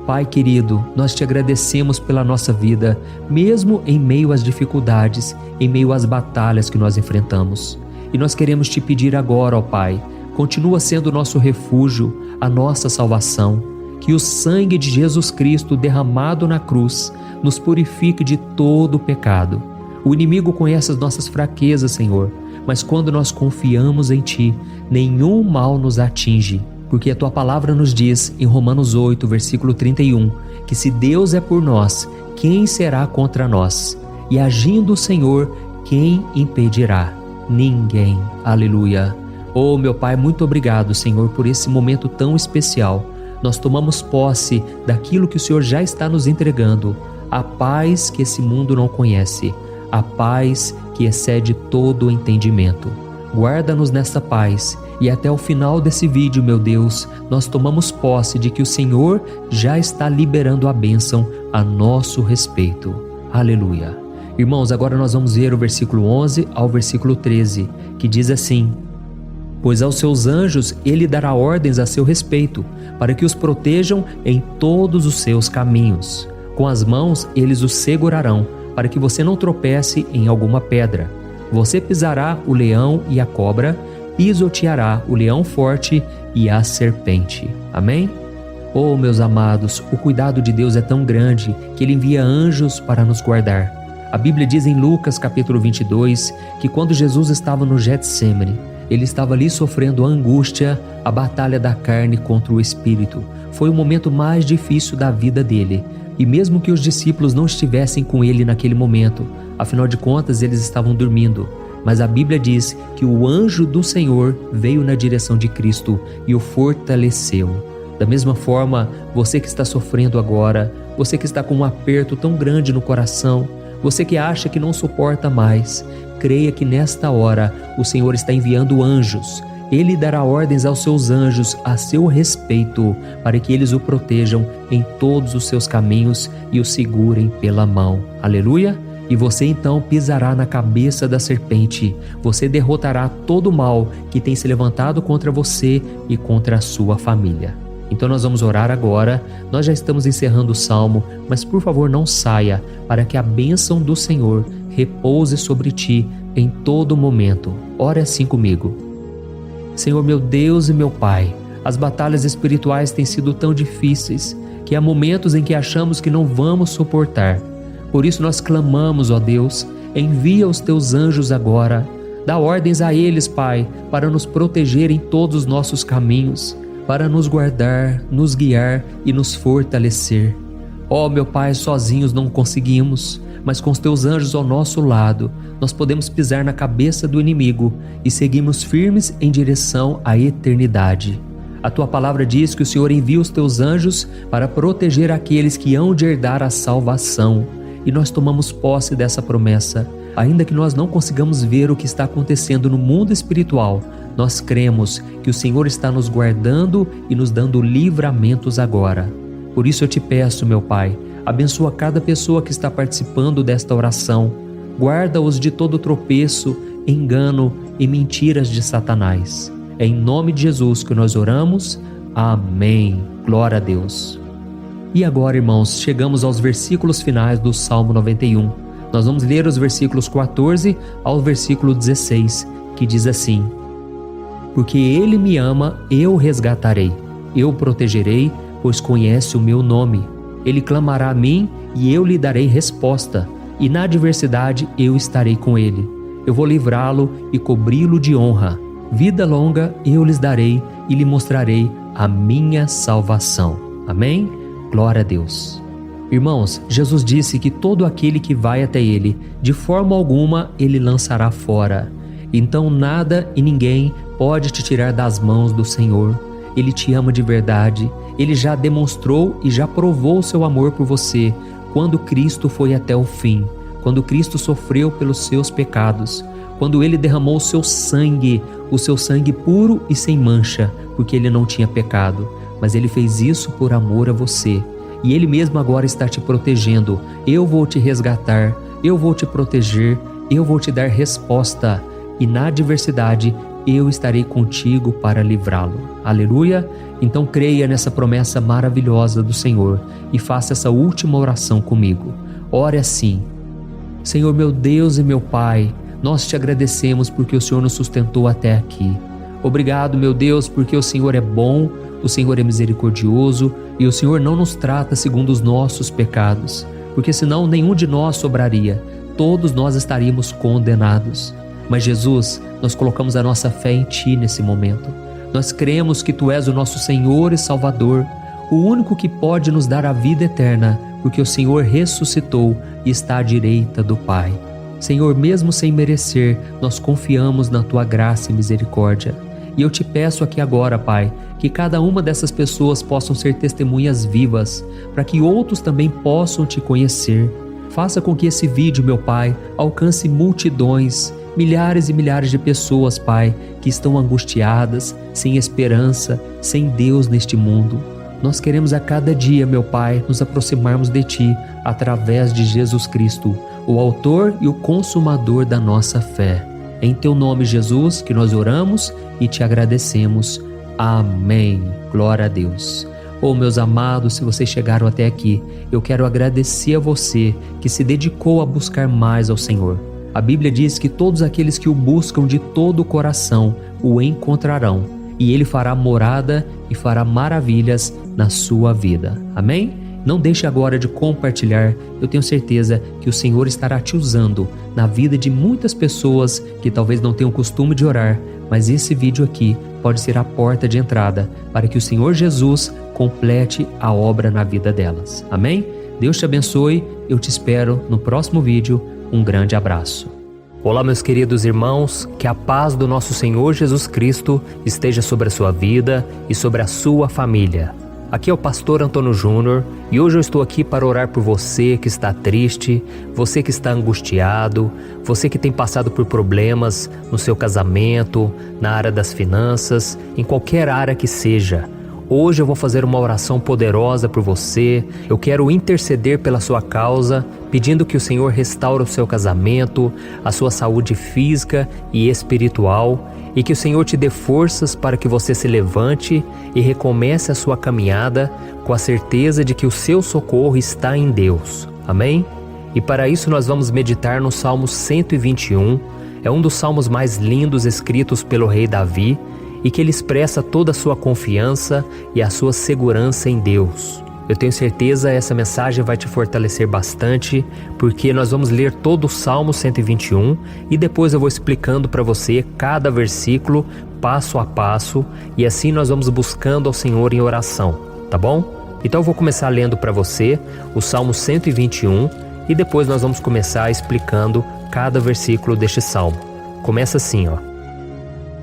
S1: Pai querido, nós te agradecemos pela nossa vida, mesmo em meio às dificuldades, em meio às batalhas que nós enfrentamos. E nós queremos te pedir agora, ó Pai, continua sendo o nosso refúgio, a nossa salvação. Que o sangue de Jesus Cristo derramado na cruz nos purifique de todo o pecado. O inimigo conhece as nossas fraquezas, Senhor, mas quando nós confiamos em Ti, nenhum mal nos atinge. Porque a Tua palavra nos diz, em Romanos 8, versículo 31, que se Deus é por nós, quem será contra nós? E agindo o Senhor, quem impedirá? Ninguém. Aleluia. Oh, meu Pai, muito obrigado, Senhor, por esse momento tão especial. Nós tomamos posse daquilo que o Senhor já está nos entregando, a paz que esse mundo não conhece, a paz que excede todo o entendimento. Guarda-nos nessa paz e até o final desse vídeo, meu Deus, nós tomamos posse de que o Senhor já está liberando a bênção a nosso respeito. Aleluia. Irmãos, agora nós vamos ver o versículo 11 ao versículo 13, que diz assim: Pois aos seus anjos ele dará ordens a seu respeito, para que os protejam em todos os seus caminhos. Com as mãos eles os segurarão, para que você não tropece em alguma pedra. Você pisará o leão e a cobra, pisoteará o leão forte e a serpente. Amém? Oh, meus amados, o cuidado de Deus é tão grande que Ele envia anjos para nos guardar. A Bíblia diz em Lucas capítulo 22 que quando Jesus estava no Getsêmani, Ele estava ali sofrendo a angústia, a batalha da carne contra o Espírito. Foi o momento mais difícil da vida dele. E mesmo que os discípulos não estivessem com ele naquele momento, afinal de contas eles estavam dormindo, mas a Bíblia diz que o anjo do Senhor veio na direção de Cristo e o fortaleceu. Da mesma forma, você que está sofrendo agora, você que está com um aperto tão grande no coração, você que acha que não suporta mais, creia que nesta hora o Senhor está enviando anjos. Ele dará ordens aos seus anjos a seu respeito, para que eles o protejam em todos os seus caminhos e o segurem pela mão. Aleluia! E você então pisará na cabeça da serpente. Você derrotará todo o mal que tem se levantado contra você e contra a sua família. Então nós vamos orar agora. Nós já estamos encerrando o salmo, mas por favor não saia, para que a bênção do Senhor repouse sobre ti em todo momento. Ore assim comigo. Senhor meu Deus e meu Pai, as batalhas espirituais têm sido tão difíceis que há momentos em que achamos que não vamos suportar. Por isso nós clamamos, ó Deus, envia os teus anjos agora. Dá ordens a eles, Pai, para nos proteger em todos os nossos caminhos, para nos guardar, nos guiar e nos fortalecer. Ó meu Pai, sozinhos não conseguimos, mas com os teus anjos ao nosso lado, nós podemos pisar na cabeça do inimigo e seguirmos firmes em direção à eternidade. A tua palavra diz que o Senhor envia os teus anjos para proteger aqueles que hão de herdar a salvação. E nós tomamos posse dessa promessa. Ainda que nós não consigamos ver o que está acontecendo no mundo espiritual, nós cremos que o Senhor está nos guardando e nos dando livramentos agora. Por isso eu te peço, meu Pai, abençoa cada pessoa que está participando desta oração. Guarda-os de todo tropeço, engano e mentiras de Satanás. É em nome de Jesus que nós oramos. Amém. Glória a Deus. E agora, irmãos, chegamos aos versículos finais do Salmo 91. Nós vamos ler os versículos 14 ao versículo 16, que diz assim: Porque Ele me ama, eu o resgatarei. Eu o protegerei, pois conhece o meu nome. Ele clamará a mim e eu lhe darei resposta. E na adversidade eu estarei com ele. Eu vou livrá-lo e cobri-lo de honra. Vida longa eu lhes darei e lhe mostrarei a minha salvação. Amém? Glória a Deus. Irmãos, Jesus disse que todo aquele que vai até ele, de forma alguma ele lançará fora. Então nada e ninguém pode te tirar das mãos do Senhor. Ele te ama de verdade. Ele já demonstrou e já provou o seu amor por você quando Cristo foi até o fim, quando Cristo sofreu pelos seus pecados, quando Ele derramou o seu sangue puro e sem mancha, porque Ele não tinha pecado, mas Ele fez isso por amor a você. E Ele mesmo agora está te protegendo. Eu vou te resgatar, eu vou te proteger, eu vou te dar resposta, e na adversidade eu estarei contigo para livrá-lo. Aleluia! Então creia nessa promessa maravilhosa do Senhor e faça essa última oração comigo. Ore assim: Senhor meu Deus e meu Pai, nós te agradecemos porque o Senhor nos sustentou até aqui. Obrigado, meu Deus, porque o Senhor é bom, o Senhor é misericordioso e o Senhor não nos trata segundo os nossos pecados, porque senão nenhum de nós sobraria, todos nós estaríamos condenados. Mas Jesus, nós colocamos a nossa fé em Ti nesse momento. Nós cremos que Tu és o nosso Senhor e Salvador, o único que pode nos dar a vida eterna, porque o Senhor ressuscitou e está à direita do Pai. Senhor, mesmo sem merecer, nós confiamos na Tua graça e misericórdia. E eu te peço aqui agora, Pai, que cada uma dessas pessoas possam ser testemunhas vivas, para que outros também possam Te conhecer. Faça com que esse vídeo, meu Pai, alcance multidões, milhares e milhares de pessoas, Pai, que estão angustiadas, sem esperança, sem Deus neste mundo. Nós queremos a cada dia, meu Pai, nos aproximarmos de Ti através de Jesus Cristo, o autor e o consumador da nossa fé. Em teu nome, Jesus, que nós oramos e te agradecemos. Amém. Glória a Deus. Meus amados, se vocês chegaram até aqui, eu quero agradecer a você que se dedicou a buscar mais ao Senhor. A Bíblia diz que todos aqueles que o buscam de todo o coração o encontrarão, e Ele fará morada e fará maravilhas na sua vida. Amém? Não deixe agora de compartilhar, eu tenho certeza que o Senhor estará te usando na vida de muitas pessoas que talvez não tenham costume de orar, mas esse vídeo aqui pode ser a porta de entrada para que o Senhor Jesus complete a obra na vida delas. Amém? Deus te abençoe, eu te espero no próximo vídeo. Um grande abraço. Olá, meus queridos irmãos, que a paz do nosso Senhor Jesus Cristo esteja sobre a sua vida e sobre a sua família. Aqui é o pastor Antônio Júnior e hoje eu estou aqui para orar por você que está triste, você que está angustiado, você que tem passado por problemas no seu casamento, na área das finanças, em qualquer área que seja. Hoje eu vou fazer uma oração poderosa por você. Eu quero interceder pela sua causa, pedindo que o Senhor restaure o seu casamento, a sua saúde física e espiritual, e que o Senhor te dê forças para que você se levante e recomece a sua caminhada com a certeza de que o seu socorro está em Deus. Amém? E para isso nós vamos meditar no Salmo 121. É um dos salmos mais lindos escritos pelo rei Davi, e que ele expressa toda a sua confiança e a sua segurança em Deus. Eu tenho certeza essa mensagem vai te fortalecer bastante, porque nós vamos ler todo o Salmo 121 e depois eu vou explicando para você cada versículo, passo a passo, e assim nós vamos buscando ao Senhor em oração, tá bom? Então eu vou começar lendo para você o Salmo 121 e depois nós vamos começar explicando cada versículo deste salmo. Começa assim, ó.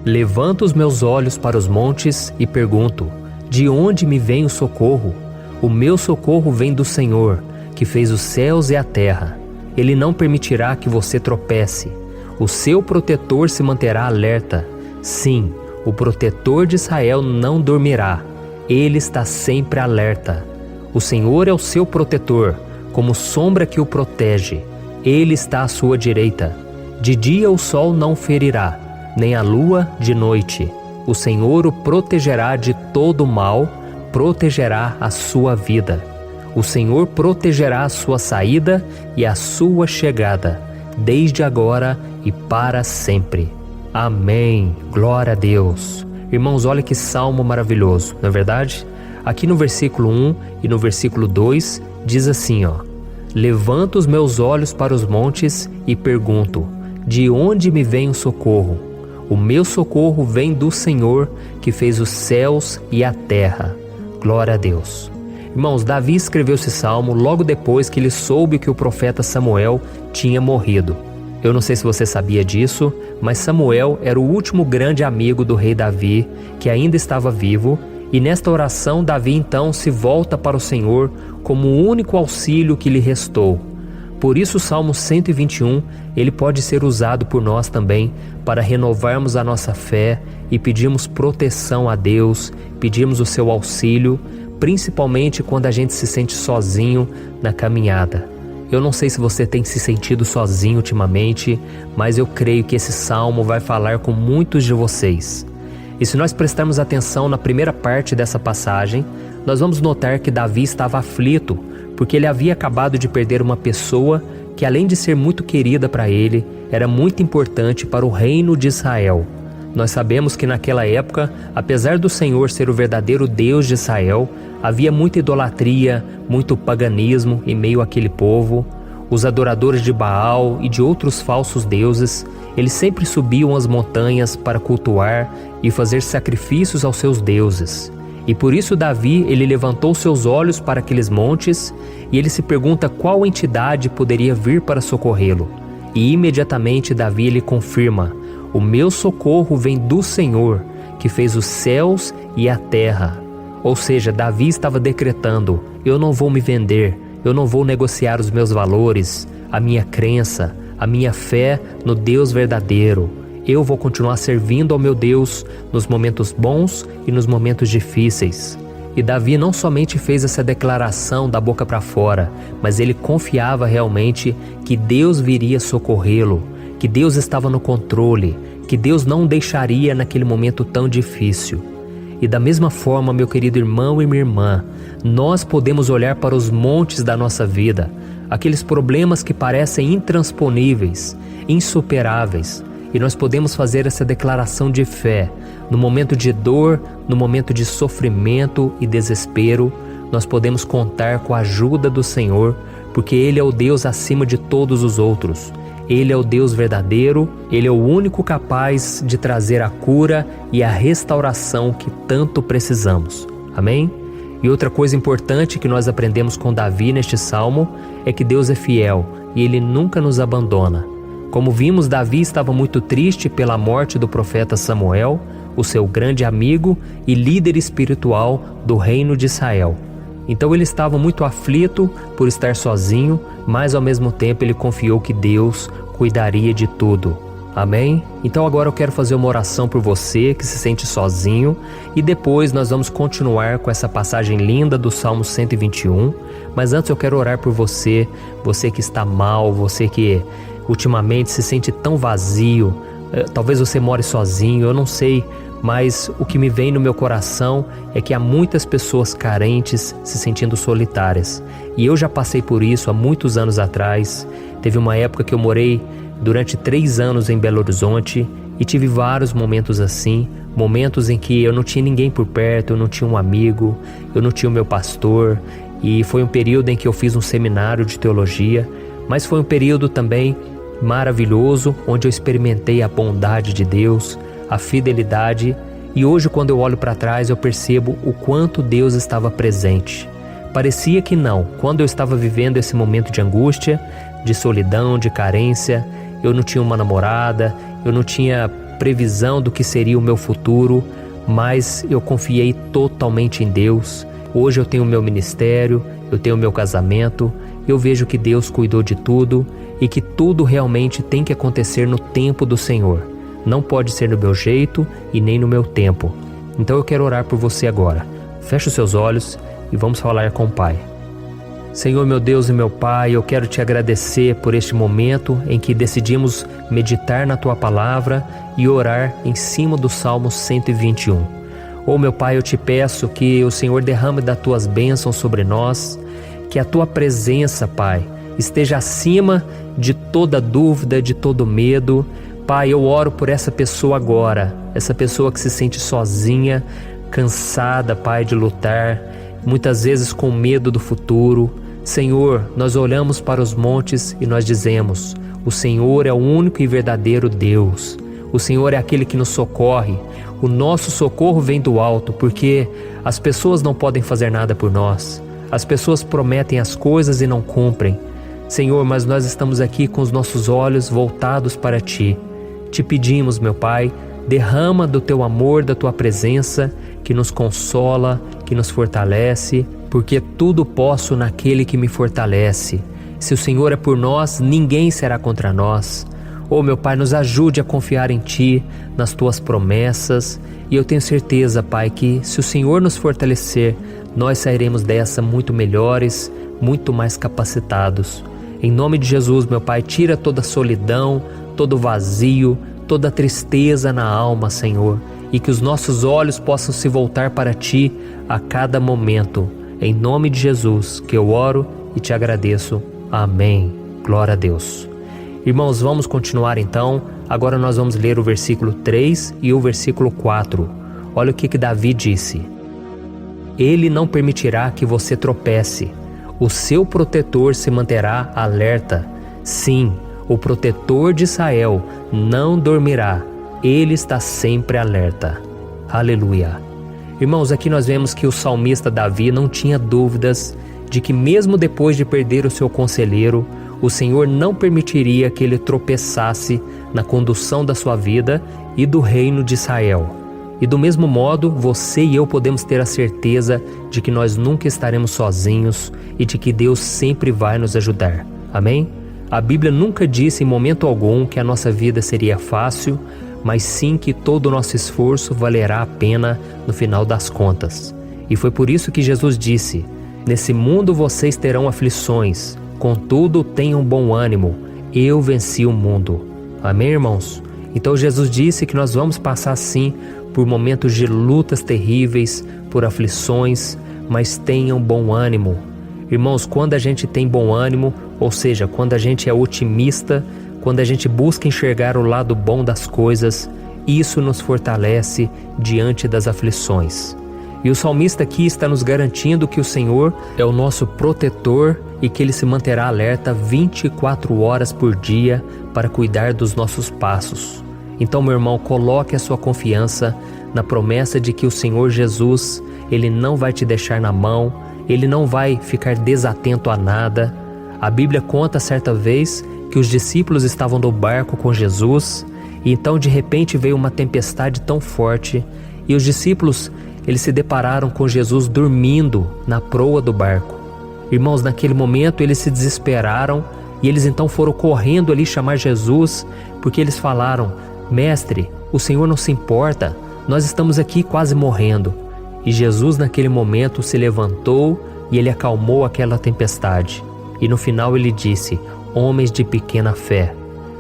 S1: Levanto os meus olhos para os montes e pergunto: de onde me vem o socorro? O meu socorro vem do Senhor, que fez os céus e a terra. Ele não permitirá que você tropece. O seu protetor se manterá alerta. Sim, o protetor de Israel não dormirá. Ele está sempre alerta. O Senhor é o seu protetor, como sombra que o protege. Ele está à sua direita. De dia o sol não ferirá, nem a lua de noite. O Senhor o protegerá de todo mal, protegerá a sua vida. O Senhor protegerá a sua saída e a sua chegada, desde agora e para sempre. Amém. Glória a Deus. Irmãos, olha que salmo maravilhoso, não é verdade? Aqui no versículo 1 e no versículo 2 diz assim, ó: Levanto os meus olhos para os montes e pergunto: de onde me vem o socorro? O meu socorro vem do Senhor, que fez os céus e a terra. Glória a Deus. Irmãos, Davi escreveu esse salmo logo depois que ele soube que o profeta Samuel tinha morrido. Eu não sei se você sabia disso, mas Samuel era o último grande amigo do rei Davi, que ainda estava vivo, e nesta oração Davi então se volta para o Senhor como o único auxílio que lhe restou. Por isso o Salmo 121, ele pode ser usado por nós também para renovarmos a nossa fé e pedirmos proteção a Deus, pedirmos o seu auxílio, principalmente quando a gente se sente sozinho na caminhada. Eu não sei se você tem se sentido sozinho ultimamente, mas eu creio que esse salmo vai falar com muitos de vocês. E se nós prestarmos atenção na primeira parte dessa passagem, nós vamos notar que Davi estava aflito, porque ele havia acabado de perder uma pessoa que, além de ser muito querida para ele, era muito importante para o reino de Israel. Nós sabemos que naquela época, apesar do Senhor ser o verdadeiro Deus de Israel, havia muita idolatria, muito paganismo em meio àquele povo. Os adoradores de Baal e de outros falsos deuses, eles sempre subiam as montanhas para cultuar e fazer sacrifícios aos seus deuses. E por isso Davi, ele levantou seus olhos para aqueles montes e ele se pergunta qual entidade poderia vir para socorrê-lo. E imediatamente Davi ele confirma: o meu socorro vem do Senhor, que fez os céus e a terra. Ou seja, Davi estava decretando: eu não vou me vender, eu não vou negociar os meus valores, a minha crença, a minha fé no Deus verdadeiro. Eu vou continuar servindo ao meu Deus nos momentos bons e nos momentos difíceis. E Davi não somente fez essa declaração da boca para fora, mas ele confiava realmente que Deus viria socorrê-lo, que Deus estava no controle, que Deus não o deixaria naquele momento tão difícil. E da mesma forma, meu querido irmão e minha irmã, nós podemos olhar para os montes da nossa vida, aqueles problemas que parecem intransponíveis, insuperáveis, e nós podemos fazer essa declaração de fé. No momento de dor, no momento de sofrimento e desespero, nós podemos contar com a ajuda do Senhor, porque Ele é o Deus acima de todos os outros. Ele é o Deus verdadeiro, Ele é o único capaz de trazer a cura e a restauração que tanto precisamos. Amém? E outra coisa importante que nós aprendemos com Davi neste salmo é que Deus é fiel e Ele nunca nos abandona. Como vimos, Davi estava muito triste pela morte do profeta Samuel, o seu grande amigo e líder espiritual do reino de Israel. Então ele estava muito aflito por estar sozinho, mas ao mesmo tempo ele confiou que Deus cuidaria de tudo. Amém? Então agora eu quero fazer uma oração por você que se sente sozinho e depois nós vamos continuar com essa passagem linda do Salmo 121. Mas antes eu quero orar por você, você que está mal, você que ultimamente se sente tão vazio, talvez você more sozinho, eu não sei, mas o que me vem no meu coração é que há muitas pessoas carentes se sentindo solitárias. E eu já passei por isso há muitos anos atrás. Teve uma época que eu morei durante 3 anos em Belo Horizonte e tive vários momentos assim, momentos em que eu não tinha ninguém por perto, eu não tinha um amigo, eu não tinha o meu pastor, e foi um período em que eu fiz um seminário de teologia, mas foi um período também maravilhoso, onde eu experimentei a bondade de Deus, a fidelidade, e hoje quando eu olho para trás eu percebo o quanto Deus estava presente. Parecia que não, quando eu estava vivendo esse momento de angústia, de solidão, de carência, eu não tinha uma namorada, eu não tinha previsão do que seria o meu futuro, mas eu confiei totalmente em Deus. Hoje eu tenho o meu ministério, eu tenho o meu casamento, eu vejo que Deus cuidou de tudo e que tudo realmente tem que acontecer no tempo do Senhor. Não pode ser no meu jeito e nem no meu tempo. Então eu quero orar por você agora. Feche os seus olhos e vamos falar com o Pai. Senhor, meu Deus e meu Pai, eu quero te agradecer por este momento em que decidimos meditar na Tua Palavra e orar em cima do Salmo 121. Oh, meu Pai, eu te peço que o Senhor derrame das Tuas bênçãos sobre nós, que a Tua presença, Pai, esteja acima de toda dúvida, de todo medo. Pai, eu oro por essa pessoa agora, essa pessoa que se sente sozinha, cansada, Pai, de lutar, muitas vezes com medo do futuro. Senhor, nós olhamos para os montes e nós dizemos: o Senhor é o único e verdadeiro Deus. O Senhor é aquele que nos socorre. O nosso socorro vem do alto, porque as pessoas não podem fazer nada por nós. As pessoas prometem as coisas e não cumprem. Senhor, mas nós estamos aqui com os nossos olhos voltados para Ti. Te pedimos, meu Pai, derrama do Teu amor, da Tua presença, que nos consola, que nos fortalece, porque tudo posso naquele que me fortalece. Se o Senhor é por nós, ninguém será contra nós. Oh, meu Pai, nos ajude a confiar em Ti, nas Tuas promessas, e eu tenho certeza, Pai, que se o Senhor nos fortalecer, nós sairemos dessa muito melhores, muito mais capacitados. Em nome de Jesus, meu Pai, tira toda a solidão, todo o vazio, toda a tristeza na alma, Senhor, e que os nossos olhos possam se voltar para Ti a cada momento. Em nome de Jesus que eu oro e te agradeço. Amém. Glória a Deus. Irmãos, vamos continuar então. Agora nós vamos ler o versículo 3 e o versículo 4. Olha o que Davi disse: Ele não permitirá que você tropece. O seu protetor se manterá alerta. Sim, o protetor de Israel não dormirá. Ele está sempre alerta. Aleluia. Irmãos, aqui nós vemos que o salmista Davi não tinha dúvidas de que mesmo depois de perder o seu conselheiro, o Senhor não permitiria que ele tropeçasse na condução da sua vida e do reino de Israel. E do mesmo modo, você e eu podemos ter a certeza de que nós nunca estaremos sozinhos e de que Deus sempre vai nos ajudar. Amém? A Bíblia nunca disse em momento algum que a nossa vida seria fácil, mas sim que todo o nosso esforço valerá a pena no final das contas. E foi por isso que Jesus disse: nesse mundo vocês terão aflições, contudo tenham bom ânimo, eu venci o mundo. Amém, irmãos? Então Jesus disse que nós vamos passar sim por momentos de lutas terríveis, por aflições, mas tenham bom ânimo. Irmãos, quando a gente tem bom ânimo, ou seja, quando a gente é otimista, quando a gente busca enxergar o lado bom das coisas, isso nos fortalece diante das aflições. E o salmista aqui está nos garantindo que o Senhor é o nosso protetor e que Ele se manterá alerta 24 horas por dia para cuidar dos nossos passos. Então, meu irmão, coloque a sua confiança na promessa de que o Senhor Jesus, Ele não vai te deixar na mão, Ele não vai ficar desatento a nada. A Bíblia conta certa vez que os discípulos estavam no barco com Jesus e então de repente veio uma tempestade tão forte e os discípulos eles se depararam com Jesus dormindo na proa do barco. Irmãos, naquele momento eles se desesperaram e eles então foram correndo ali chamar Jesus, porque eles falaram: Mestre, o Senhor não se importa, nós estamos aqui quase morrendo. E Jesus naquele momento se levantou e Ele acalmou aquela tempestade. E no final Ele disse: homens de pequena fé.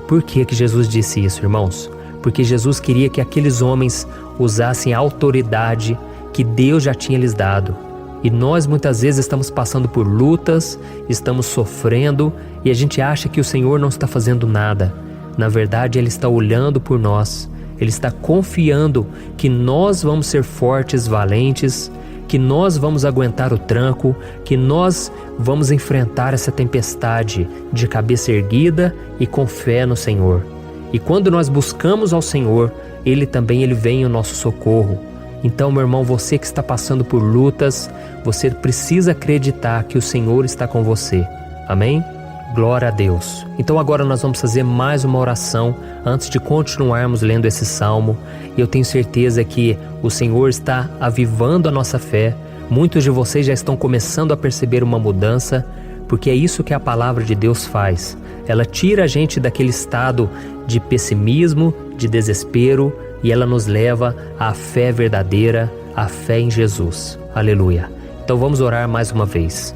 S1: Por que Jesus disse isso, irmãos? Porque Jesus queria que aqueles homens usassem a autoridade que Deus já tinha lhes dado. E nós muitas vezes estamos passando por lutas, estamos sofrendo e a gente acha que o Senhor não está fazendo nada. Na verdade, Ele está olhando por nós, Ele está confiando que nós vamos ser fortes, valentes, que nós vamos aguentar o tranco, que nós vamos enfrentar essa tempestade de cabeça erguida e com fé no Senhor. E quando nós buscamos ao Senhor, Ele vem em nosso socorro. Então, meu irmão, você que está passando por lutas, você precisa acreditar que o Senhor está com você. Amém? Glória a Deus. Então agora nós vamos fazer mais uma oração antes de continuarmos lendo esse salmo. E eu tenho certeza que o Senhor está avivando a nossa fé. Muitos de vocês já estão começando a perceber uma mudança, porque é isso que a palavra de Deus faz. Ela tira a gente daquele estado de pessimismo, de desespero, e ela nos leva à fé verdadeira, à fé em Jesus. Aleluia. Então vamos orar mais uma vez.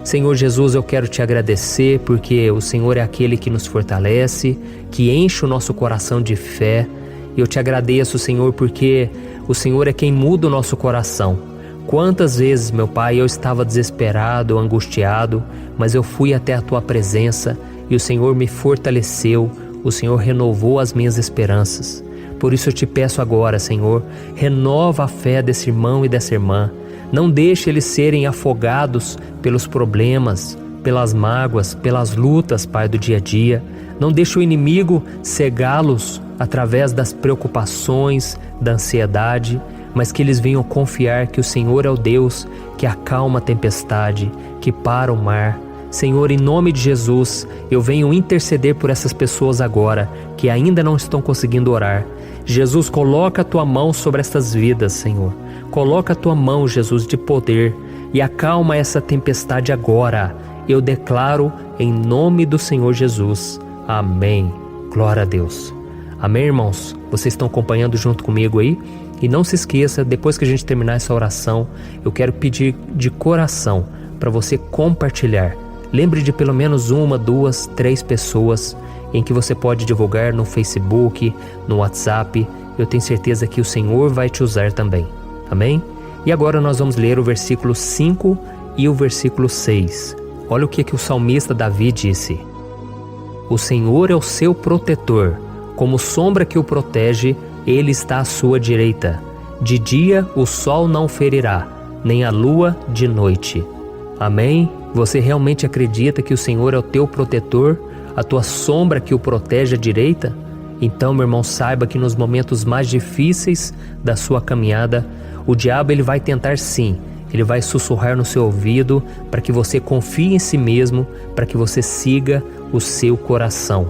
S1: Senhor Jesus, eu quero te agradecer porque o Senhor é aquele que nos fortalece, que enche o nosso coração de fé. Eu te agradeço, Senhor, porque o Senhor é quem muda o nosso coração. Quantas vezes, meu Pai, eu estava desesperado, angustiado, mas eu fui até a Tua presença e o Senhor me fortaleceu, o Senhor renovou as minhas esperanças. Por isso eu te peço agora, Senhor, renova a fé desse irmão e dessa irmã. Não deixe eles serem afogados pelos problemas, pelas mágoas, pelas lutas, Pai, do dia a dia. Não deixe o inimigo cegá-los através das preocupações, da ansiedade, mas que eles venham confiar que o Senhor é o Deus que acalma a tempestade, que para o mar. Senhor, em nome de Jesus, eu venho interceder por essas pessoas agora que ainda não estão conseguindo orar. Jesus, coloca a Tua mão sobre estas vidas, Senhor. Coloca a Tua mão, Jesus, de poder e acalma essa tempestade agora. Eu declaro em nome do Senhor Jesus. Amém. Glória a Deus. Amém, irmãos? Vocês estão acompanhando junto comigo aí? E não se esqueça, depois que a gente terminar essa oração, eu quero pedir de coração para você compartilhar. Lembre de pelo menos 1, 2, 3 pessoas em que você pode divulgar no Facebook, no WhatsApp. Eu tenho certeza que o Senhor vai te usar também. Amém? E agora nós vamos ler o versículo 5 e o versículo 6. Olha o que o salmista Davi disse. O Senhor é o seu protetor, como sombra que o protege, Ele está à sua direita. De dia o sol não o ferirá, nem a lua de noite. Amém? Você realmente acredita que o Senhor é o teu protetor, a tua sombra que o protege à direita? Então, meu irmão, saiba que nos momentos mais difíceis da sua caminhada, o diabo ele vai tentar sim, ele vai sussurrar no seu ouvido para que você confie em si mesmo, para que você siga o seu coração.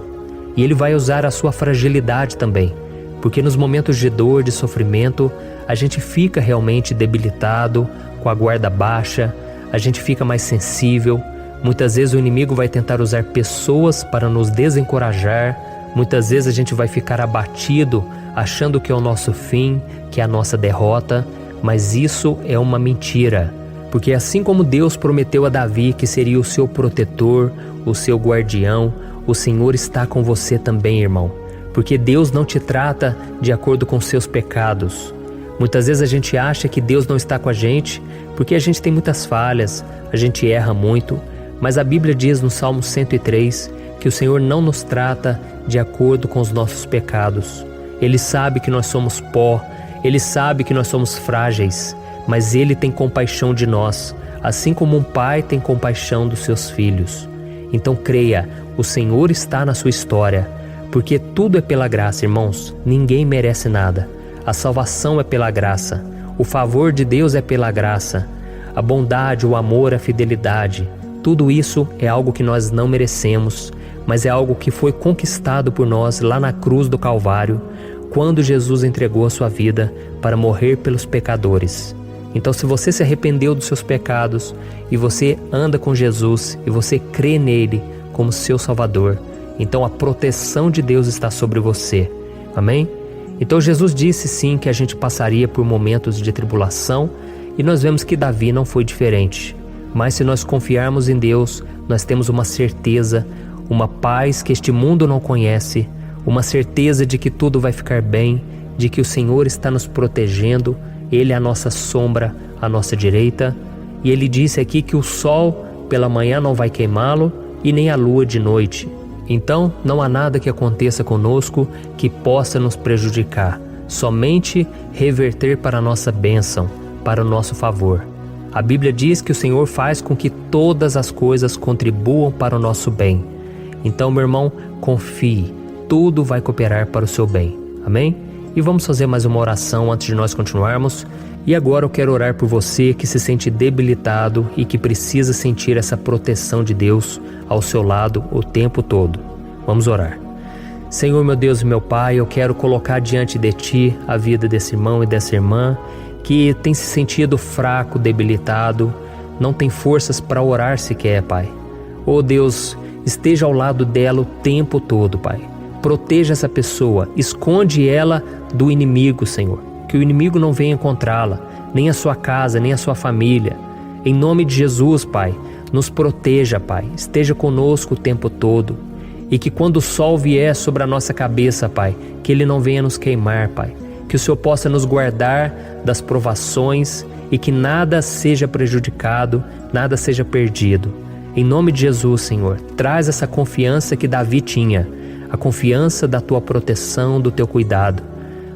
S1: E ele vai usar a sua fragilidade também, porque nos momentos de dor, de sofrimento, a gente fica realmente debilitado, com a guarda baixa, a gente fica mais sensível. Muitas vezes o inimigo vai tentar usar pessoas para nos desencorajar. Muitas vezes a gente vai ficar abatido, achando que é o nosso fim, que é a nossa derrota. mas isso é uma mentira. Porque assim como Deus prometeu a Davi que seria o seu protetor, o seu guardião, o Senhor está com você também, irmão. Porque Deus não te trata de acordo com seus pecados. Muitas vezes a gente acha que Deus não está com a gente porque a gente tem muitas falhas, a gente erra muito, mas a Bíblia diz no Salmo 103 que o Senhor não nos trata de acordo com os nossos pecados. Ele sabe que nós somos pó, Ele sabe que nós somos frágeis, mas Ele tem compaixão de nós, assim como um pai tem compaixão dos seus filhos. Então creia, o Senhor está na sua história, porque tudo é pela graça, irmãos, ninguém merece nada. A salvação é pela graça, o favor de Deus é pela graça, a bondade, o amor, a fidelidade, tudo isso é algo que nós não merecemos, mas é algo que foi conquistado por nós lá na cruz do Calvário, quando Jesus entregou a sua vida para morrer pelos pecadores. Então, se você se arrependeu dos seus pecados e você anda com Jesus e você crê nele como seu Salvador, então a proteção de Deus está sobre você. Amém? Então Jesus disse sim que a gente passaria por momentos de tribulação e nós vemos que Davi não foi diferente. Mas se nós confiarmos em Deus, nós temos uma certeza, uma paz que este mundo não conhece, uma certeza de que tudo vai ficar bem, de que o Senhor está nos protegendo, Ele é a nossa sombra, à nossa direita. E Ele disse aqui que o sol pela manhã não vai queimá-lo e nem a lua de noite. Então não há nada que aconteça conosco que possa nos prejudicar, somente reverter para a nossa bênção, para o nosso favor. A Bíblia diz que o Senhor faz com que todas as coisas contribuam para o nosso bem. Então, meu irmão, confie, tudo vai cooperar para o seu bem. Amém? E vamos fazer mais uma oração antes de nós continuarmos. E agora eu quero orar por você que se sente debilitado e que precisa sentir essa proteção de Deus ao seu lado o tempo todo. Vamos orar. Senhor, meu Deus e meu Pai, eu quero colocar diante de Ti a vida desse irmão e dessa irmã que tem se sentido fraco, debilitado, não tem forças para orar sequer, Pai. Oh Deus, esteja ao lado dela o tempo todo, Pai. Proteja essa pessoa, esconde ela do inimigo, Senhor. Que o inimigo não venha encontrá-la, nem a sua casa, nem a sua família. Em nome de Jesus, Pai, nos proteja, Pai. Esteja conosco o tempo todo. E que quando o sol vier sobre a nossa cabeça, Pai, que ele não venha nos queimar, Pai. Que o Senhor possa nos guardar das provações e que nada seja prejudicado, nada seja perdido. Em nome de Jesus, Senhor, traz essa confiança que Davi tinha, a confiança da Tua proteção, do Teu cuidado.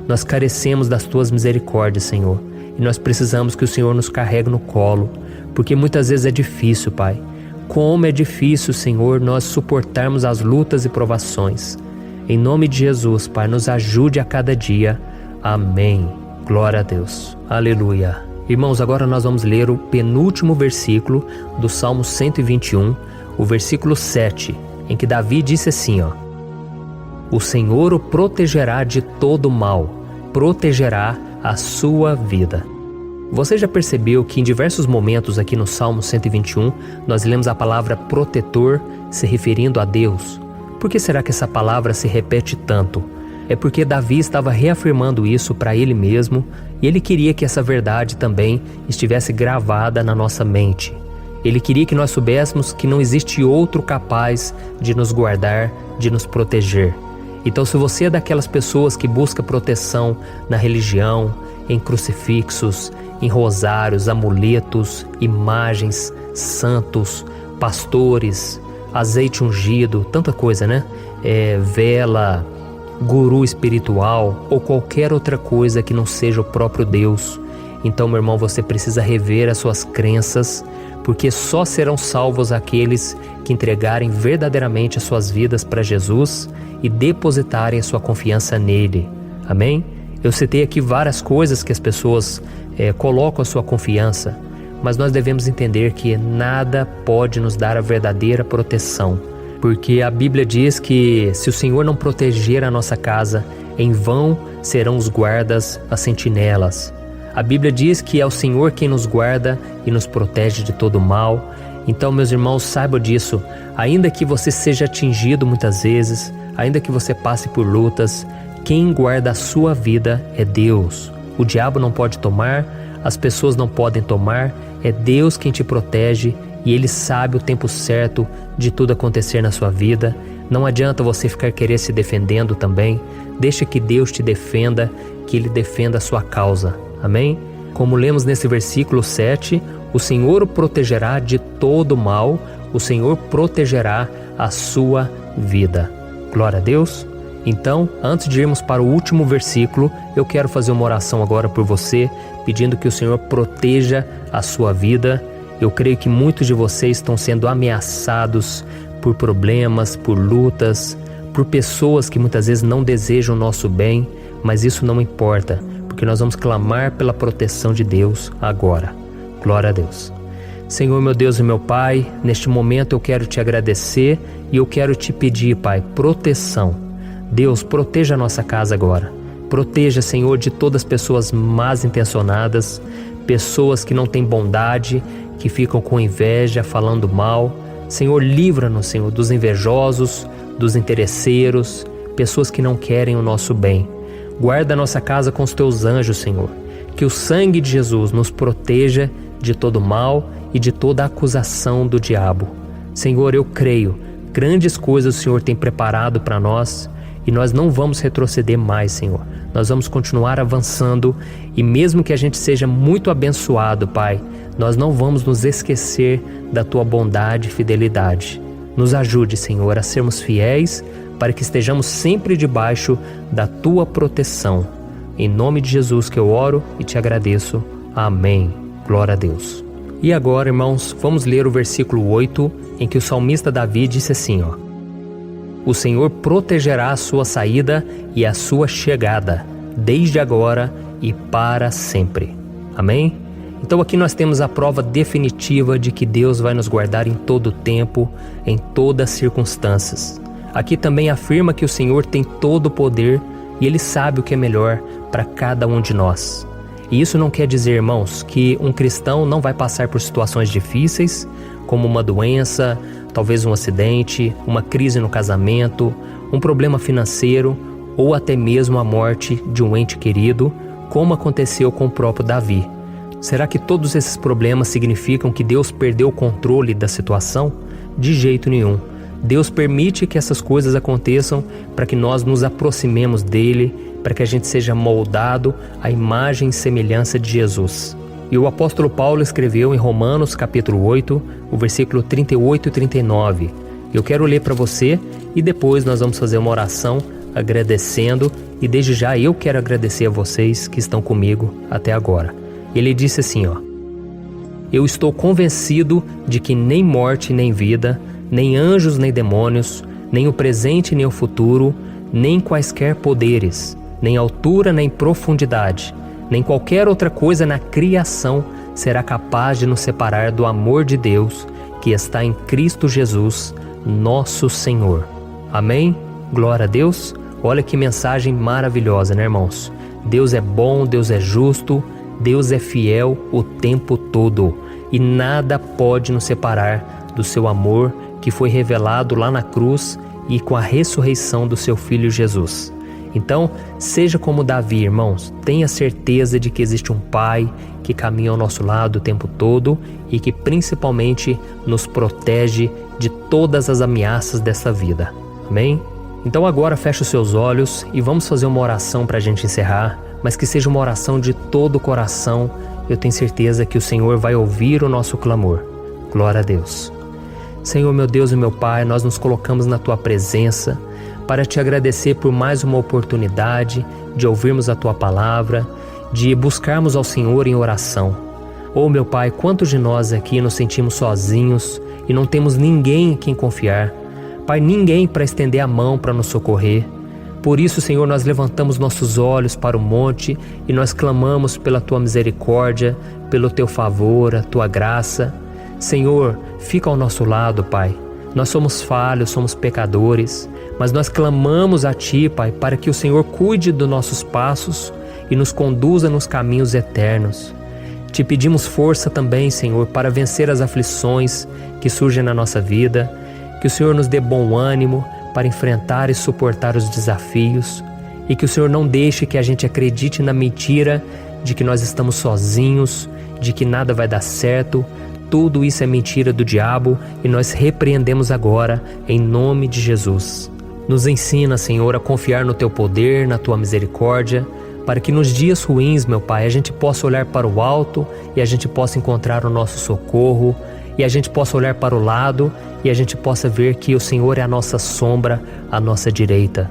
S1: Nós carecemos das Tuas misericórdias, Senhor, e nós precisamos que o Senhor nos carregue no colo, porque muitas vezes é difícil, Pai. Como é difícil, Senhor, nós suportarmos as lutas e provações. Em nome de Jesus, Pai, nos ajude a cada dia. Amém. Glória a Deus. Aleluia. Irmãos, agora nós vamos ler o penúltimo versículo do Salmo 121, o versículo 7, em que Davi disse assim, O Senhor o protegerá de todo mal, protegerá a sua vida. Você já percebeu que em diversos momentos aqui no Salmo 121, nós lemos a palavra protetor se referindo a Deus? Por que será que essa palavra se repete tanto? É porque Davi estava reafirmando isso para ele mesmo e ele queria que essa verdade também estivesse gravada na nossa mente. Ele queria que nós soubéssemos que não existe outro capaz de nos guardar, de nos proteger. Então, se você é daquelas pessoas que busca proteção na religião, em crucifixos, em rosários, amuletos, imagens, santos, pastores, azeite ungido, tanta coisa, né? Vela, guru espiritual ou qualquer outra coisa que não seja o próprio Deus. Então, meu irmão, você precisa rever as suas crenças, porque só serão salvos aqueles que entregarem verdadeiramente as suas vidas para Jesus e depositarem a sua confiança nele. Amém? Eu citei aqui várias coisas que as pessoas colocam a sua confiança, mas nós devemos entender que nada pode nos dar a verdadeira proteção, porque a Bíblia diz que se o Senhor não proteger a nossa casa, em vão serão os guardas, as sentinelas. A Bíblia diz que é o Senhor quem nos guarda e nos protege de todo mal. Então, meus irmãos, saibam disso. Ainda que você seja atingido muitas vezes, ainda que você passe por lutas, quem guarda a sua vida é Deus. O diabo não pode tomar as pessoas não podem tomar, é Deus quem te protege e Ele sabe o tempo certo de tudo acontecer na sua vida. Não adianta você ficar querer se defendendo também. Deixa que Deus te defenda, que Ele defenda a sua causa. Amém? Como lemos nesse versículo 7, o Senhor o protegerá de todo mal, o Senhor protegerá a sua vida. Glória a Deus. Então, antes de irmos para o último versículo, eu quero fazer uma oração agora por você, pedindo que o Senhor proteja a sua vida. Eu creio que muitos de vocês estão sendo ameaçados por problemas, por lutas, por pessoas que muitas vezes não desejam o nosso bem, mas isso não importa, porque nós vamos clamar pela proteção de Deus agora. Glória a Deus. Senhor, meu Deus e meu Pai, neste momento eu quero te agradecer e eu quero te pedir, Pai, proteção. Deus, proteja a nossa casa agora. Proteja, Senhor, de todas as pessoas más intencionadas, pessoas que não têm bondade, que ficam com inveja, falando mal. Senhor, livra-nos, Senhor, dos invejosos, dos interesseiros, pessoas que não querem o nosso bem. Guarda a nossa casa com os teus anjos, Senhor. Que o sangue de Jesus nos proteja de todo mal e de toda acusação do diabo. Senhor, eu creio, grandes coisas o Senhor tem preparado para nós e nós não vamos retroceder mais, Senhor. Nós vamos continuar avançando e mesmo que a gente seja muito abençoado, Pai, nós não vamos nos esquecer da Tua bondade e fidelidade. Nos ajude, Senhor, a sermos fiéis para que estejamos sempre debaixo da Tua proteção. Em nome de Jesus que eu oro e te agradeço. Amém. Glória a Deus. E agora, irmãos, vamos ler o versículo 8, em que o salmista Davi disse assim, O Senhor protegerá a sua saída e a sua chegada, desde agora e para sempre. Amém? Então aqui nós temos a prova definitiva de que Deus vai nos guardar em todo o tempo, em todas as circunstâncias. Aqui também afirma que o Senhor tem todo o poder e Ele sabe o que é melhor para cada um de nós. E isso não quer dizer, irmãos, que um cristão não vai passar por situações difíceis, como uma doença, talvez um acidente, uma crise no casamento, um problema financeiro ou até mesmo a morte de um ente querido, como aconteceu com o próprio Davi. Será que todos esses problemas significam que Deus perdeu o controle da situação? De jeito nenhum. Deus permite que essas coisas aconteçam para que nós nos aproximemos dele, para que a gente seja moldado à imagem e semelhança de Jesus. E o apóstolo Paulo escreveu em Romanos capítulo 8, o versículo 38 e 39. Eu quero ler para você e depois nós vamos fazer uma oração agradecendo, e desde já eu quero agradecer a vocês que estão comigo até agora. Ele disse assim, Eu estou convencido de que nem morte nem vida, nem anjos nem demônios, nem o presente nem o futuro, nem quaisquer poderes, nem altura nem profundidade, nem qualquer outra coisa na criação será capaz de nos separar do amor de Deus que está em Cristo Jesus, nosso Senhor. Amém? Glória a Deus. Olha que mensagem maravilhosa, né, irmãos? Deus é bom, Deus é justo, Deus é fiel o tempo todo e nada pode nos separar do seu amor que foi revelado lá na cruz e com a ressurreição do seu Filho Jesus. Então, seja como Davi, irmãos, tenha certeza de que existe um Pai que caminha ao nosso lado o tempo todo e que principalmente nos protege de todas as ameaças dessa vida. Amém? Então agora feche os seus olhos e vamos fazer uma oração para a gente encerrar, mas que seja uma oração de todo o coração. Eu tenho certeza que o Senhor vai ouvir o nosso clamor. Glória a Deus. Senhor, meu Deus e meu Pai, nós nos colocamos na Tua presença para Te agradecer por mais uma oportunidade de ouvirmos a Tua palavra, de buscarmos ao Senhor em oração. Oh, meu Pai, quantos de nós aqui nos sentimos sozinhos e não temos ninguém em quem confiar. Pai, ninguém para estender a mão para nos socorrer. Por isso, Senhor, nós levantamos nossos olhos para o monte e nós clamamos pela Tua misericórdia, pelo Teu favor, a Tua graça. Senhor, fica ao nosso lado, Pai. Nós somos falhos, somos pecadores, mas nós clamamos a Ti, Pai, para que o Senhor cuide dos nossos passos e nos conduza nos caminhos eternos. Te pedimos força também, Senhor, para vencer as aflições que surgem na nossa vida, que o Senhor nos dê bom ânimo para enfrentar e suportar os desafios e que o Senhor não deixe que a gente acredite na mentira de que nós estamos sozinhos, de que nada vai dar certo. Tudo isso é mentira do diabo e nós repreendemos agora em nome de Jesus. Nos ensina, Senhor, a confiar no Teu poder, na Tua misericórdia, para que nos dias ruins, meu Pai, a gente possa olhar para o alto e a gente possa encontrar o nosso socorro, e a gente possa olhar para o lado e a gente possa ver que o Senhor é a nossa sombra, a nossa direita.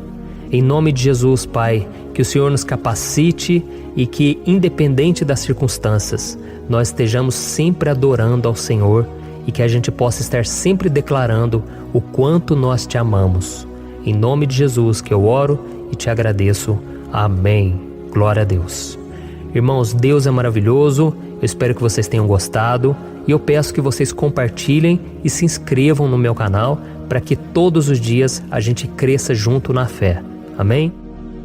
S1: Em nome de Jesus, Pai, que o Senhor nos capacite e que, independente das circunstâncias, nós estejamos sempre adorando ao Senhor e que a gente possa estar sempre declarando o quanto nós Te amamos. Em nome de Jesus que eu oro e Te agradeço. Amém. Glória a Deus. Irmãos, Deus é maravilhoso. Eu espero que vocês tenham gostado e eu peço que vocês compartilhem e se inscrevam no meu canal para que todos os dias a gente cresça junto na fé. Amém?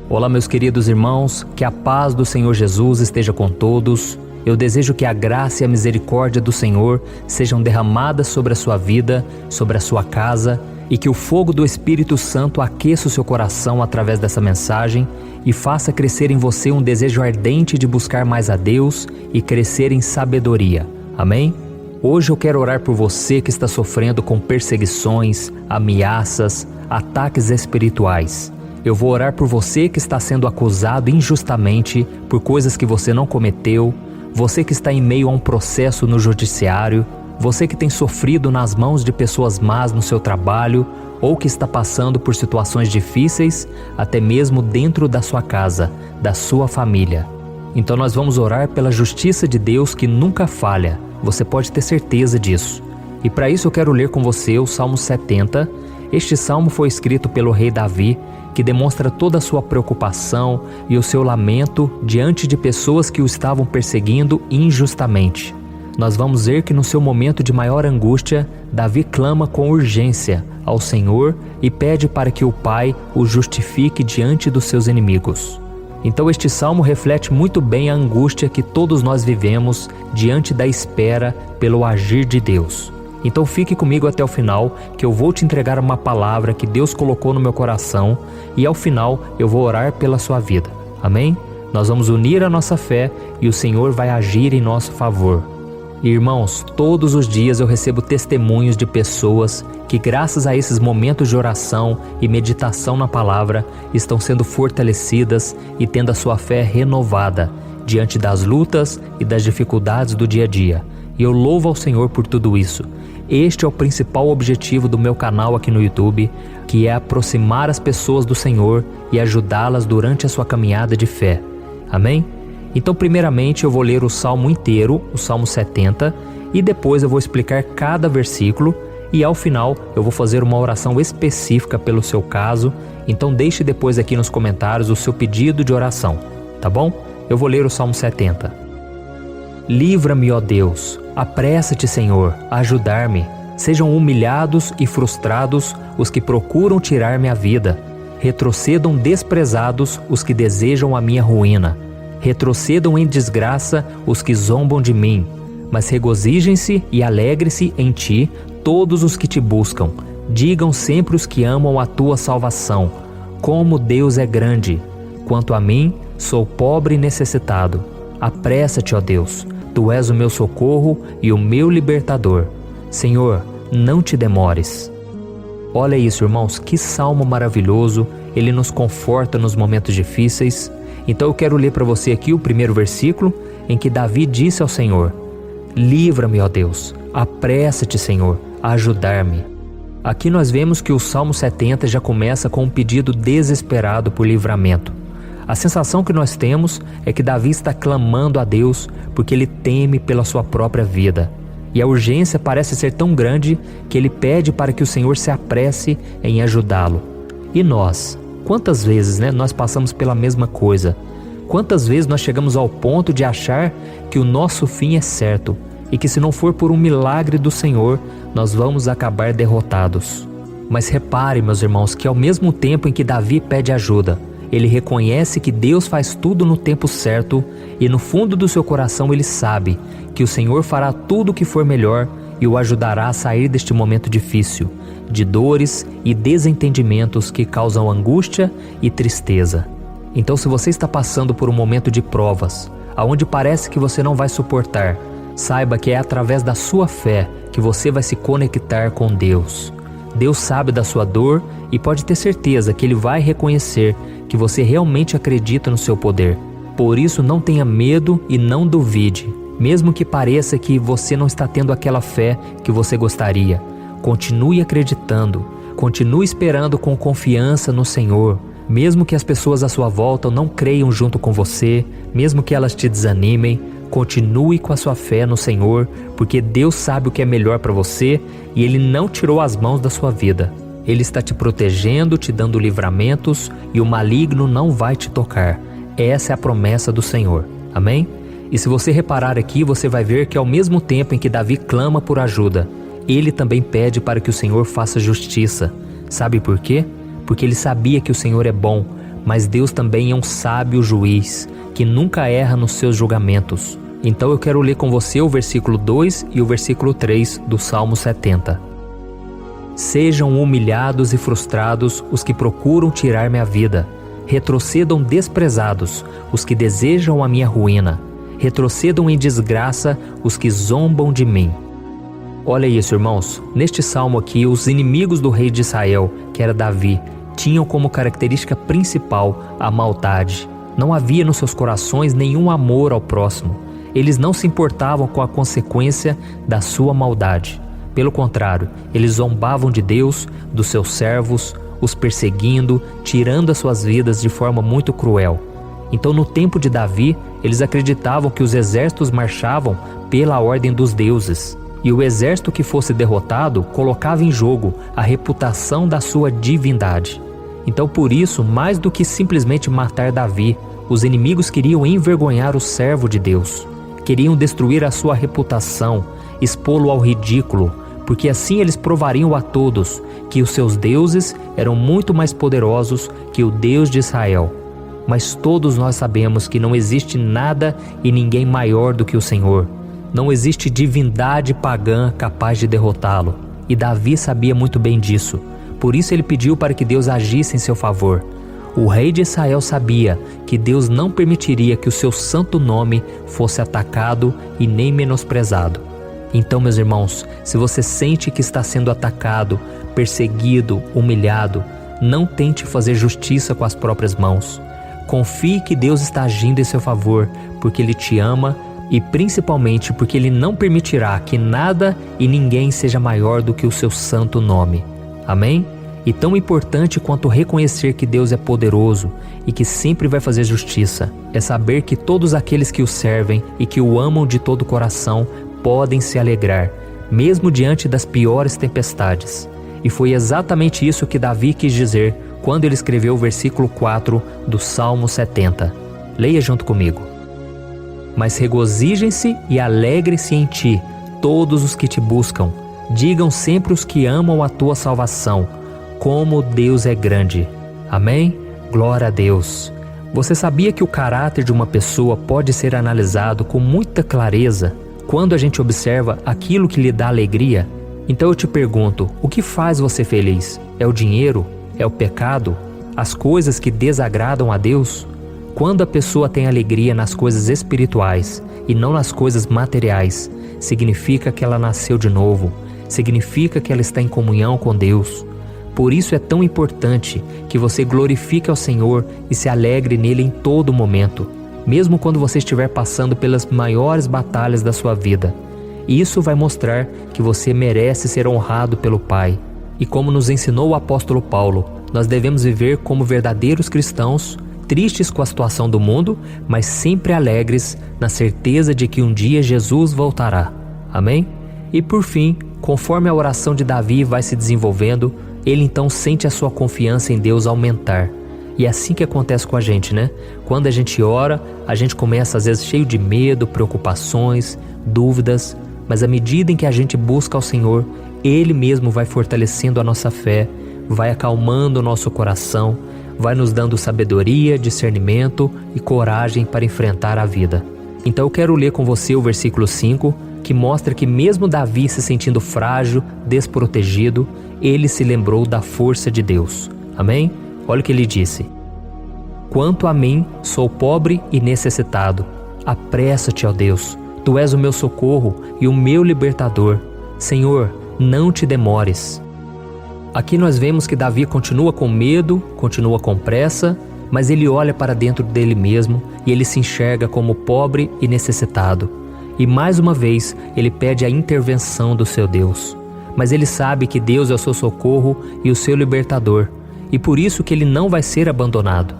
S1: Olá, meus queridos irmãos, que a paz do Senhor Jesus esteja com todos. Eu desejo que a graça e a misericórdia do Senhor sejam derramadas sobre a sua vida, sobre a sua casa, e que o fogo do Espírito Santo aqueça o seu coração através dessa mensagem e faça crescer em você um desejo ardente de buscar mais a Deus e crescer em sabedoria. Amém? Hoje eu quero orar por você que está sofrendo com perseguições, ameaças, ataques espirituais. Eu vou orar por você que está sendo acusado injustamente por coisas que você não cometeu, você que está em meio a um processo no judiciário, você que tem sofrido nas mãos de pessoas más no seu trabalho ou que está passando por situações difíceis, até mesmo dentro da sua casa, da sua família. Então nós vamos orar pela justiça de Deus que nunca falha, você pode ter certeza disso. E para isso eu quero ler com você o Salmo 70. Este salmo foi escrito pelo rei Davi, que demonstra toda a sua preocupação e o seu lamento diante de pessoas que o estavam perseguindo injustamente. Nós vamos ver que no seu momento de maior angústia, Davi clama com urgência ao Senhor e pede para que o Pai o justifique diante dos seus inimigos. Então este salmo reflete muito bem a angústia que todos nós vivemos diante da espera pelo agir de Deus. Então fique comigo até o final, que eu vou te entregar uma palavra que Deus colocou no meu coração e ao final eu vou orar pela sua vida. Amém? Nós vamos unir a nossa fé e o Senhor vai agir em nosso favor. Irmãos, todos os dias eu recebo testemunhos de pessoas que, graças a esses momentos de oração e meditação na palavra, estão sendo fortalecidas e tendo a sua fé renovada diante das lutas e das dificuldades do dia a dia. E eu louvo ao Senhor por tudo isso. Este é o principal objetivo do meu canal aqui no YouTube, que é aproximar as pessoas do Senhor e ajudá-las durante a sua caminhada de fé. Amém? Então, primeiramente, eu vou ler o Salmo inteiro, o Salmo 70, e depois eu vou explicar cada versículo e ao final eu vou fazer uma oração específica pelo seu caso. Então deixe depois aqui nos comentários o seu pedido de oração, tá bom? Eu vou ler o Salmo 70. Livra-me, ó Deus, apressa-te, Senhor, a ajudar-me. Sejam humilhados e frustrados os que procuram tirar-me a vida. Retrocedam desprezados os que desejam a minha ruína. Retrocedam em desgraça os que zombam de mim, mas regozijem-se e alegre-se em ti todos os que te buscam. Digam sempre os que amam a tua salvação, como Deus é grande. Quanto a mim, sou pobre e necessitado. Apressa-te, ó Deus, tu és o meu socorro e o meu libertador. Senhor, não te demores. Olha isso, irmãos, que salmo maravilhoso, ele nos conforta nos momentos difíceis. Então eu quero ler para você aqui o primeiro versículo, em que Davi disse ao Senhor: livra-me, ó Deus, apressa-te, Senhor, a ajudar-me. Aqui nós vemos que o Salmo 70 já começa com um pedido desesperado por livramento. A sensação que nós temos é que Davi está clamando a Deus porque ele teme pela sua própria vida. E a urgência parece ser tão grande que ele pede para que o Senhor se apresse em ajudá-lo. E nós? Quantas vezes nós passamos pela mesma coisa? Quantas vezes nós chegamos ao ponto de achar que o nosso fim é certo e que se não for por um milagre do Senhor, nós vamos acabar derrotados? Mas repare, meus irmãos, que ao mesmo tempo em que Davi pede ajuda, ele reconhece que Deus faz tudo no tempo certo e no fundo do seu coração ele sabe que o Senhor fará tudo o que for melhor e o ajudará a sair deste momento difícil, de dores e desentendimentos que causam angústia e tristeza. Então, se você está passando por um momento de provas, aonde parece que você não vai suportar, saiba que é através da sua fé que você vai se conectar com Deus. Deus sabe da sua dor e pode ter certeza que Ele vai reconhecer que você realmente acredita no seu poder. Por isso, não tenha medo e não duvide, mesmo que pareça que você não está tendo aquela fé que você gostaria. Continue acreditando, continue esperando com confiança no Senhor. Mesmo que as pessoas à sua volta não creiam junto com você, mesmo que elas te desanimem, continue com a sua fé no Senhor, porque Deus sabe o que é melhor para você e Ele não tirou as mãos da sua vida. Ele está te protegendo, te dando livramentos e o maligno não vai te tocar. Essa é a promessa do Senhor. Amém? E se você reparar aqui, você vai ver que ao mesmo tempo em que Davi clama por ajuda, ele também pede para que o Senhor faça justiça. Sabe por quê? Porque ele sabia que o Senhor é bom, mas Deus também é um sábio juiz, que nunca erra nos seus julgamentos. Então eu quero ler com você o versículo 2 e o versículo 3 do Salmo 70. Sejam humilhados e frustrados os que procuram tirar minha vida. Retrocedam desprezados os que desejam a minha ruína. Retrocedam em desgraça os que zombam de mim. Olha isso, irmãos. Neste salmo aqui, os inimigos do rei de Israel, que era Davi, tinham como característica principal a maldade. Não havia nos seus corações nenhum amor ao próximo. Eles não se importavam com a consequência da sua maldade. Pelo contrário, eles zombavam de Deus, dos seus servos, os perseguindo, tirando as suas vidas de forma muito cruel. Então, no tempo de Davi, eles acreditavam que os exércitos marchavam pela ordem dos deuses. E o exército que fosse derrotado colocava em jogo a reputação da sua divindade. Então, por isso, mais do que simplesmente matar Davi, os inimigos queriam envergonhar o servo de Deus. Queriam destruir a sua reputação, expô-lo ao ridículo, porque assim eles provariam a todos que os seus deuses eram muito mais poderosos que o Deus de Israel. Mas todos nós sabemos que não existe nada e ninguém maior do que o Senhor. Não existe divindade pagã capaz de derrotá-lo. E Davi sabia muito bem disso. Por isso ele pediu para que Deus agisse em seu favor. O rei de Israel sabia que Deus não permitiria que o seu santo nome fosse atacado e nem menosprezado. Então, meus irmãos, se você sente que está sendo atacado, perseguido, humilhado, não tente fazer justiça com as próprias mãos. Confie que Deus está agindo em seu favor, porque Ele te ama e principalmente porque Ele não permitirá que nada e ninguém seja maior do que o seu santo nome. Amém? E tão importante quanto reconhecer que Deus é poderoso e que sempre vai fazer justiça, é saber que todos aqueles que o servem e que o amam de todo o coração podem se alegrar, mesmo diante das piores tempestades. E foi exatamente isso que Davi quis dizer quando ele escreveu o versículo 4 do Salmo 70. Leia junto comigo. Mas regozijem-se e alegrem-se em ti, todos os que te buscam. Digam sempre os que amam a tua salvação, como Deus é grande. Amém? Glória a Deus. Você sabia que o caráter de uma pessoa pode ser analisado com muita clareza quando a gente observa aquilo que lhe dá alegria? Então eu te pergunto, o que faz você feliz? É o dinheiro? É o pecado? As coisas que desagradam a Deus? Quando a pessoa tem alegria nas coisas espirituais e não nas coisas materiais, significa que ela nasceu de novo, significa que ela está em comunhão com Deus. Por isso é tão importante que você glorifique ao Senhor e se alegre nele em todo momento, mesmo quando você estiver passando pelas maiores batalhas da sua vida. Isso vai mostrar que você merece ser honrado pelo Pai. E como nos ensinou o apóstolo Paulo, nós devemos viver como verdadeiros cristãos, tristes com a situação do mundo, mas sempre alegres na certeza de que um dia Jesus voltará. Amém? E por fim, conforme a oração de Davi vai se desenvolvendo, ele então sente a sua confiança em Deus aumentar. E é assim que acontece com a gente, né? Quando a gente ora, a gente começa às vezes cheio de medo, preocupações, dúvidas, mas à medida em que a gente busca ao Senhor, Ele mesmo vai fortalecendo a nossa fé, vai acalmando o nosso coração, vai nos dando sabedoria, discernimento e coragem para enfrentar a vida. Então eu quero ler com você o versículo 5, que mostra que mesmo Davi se sentindo frágil, desprotegido, ele se lembrou da força de Deus. Amém? Olha o que ele disse. Quanto a mim, sou pobre e necessitado. Apressa-te, ó Deus. Tu és o meu socorro e o meu libertador. Senhor, não te demores. Aqui nós vemos que Davi continua com medo, continua com pressa, mas ele olha para dentro dele mesmo e ele se enxerga como pobre e necessitado. E mais uma vez ele pede a intervenção do seu Deus. Mas ele sabe que Deus é o seu socorro e o seu libertador, e por isso que ele não vai ser abandonado.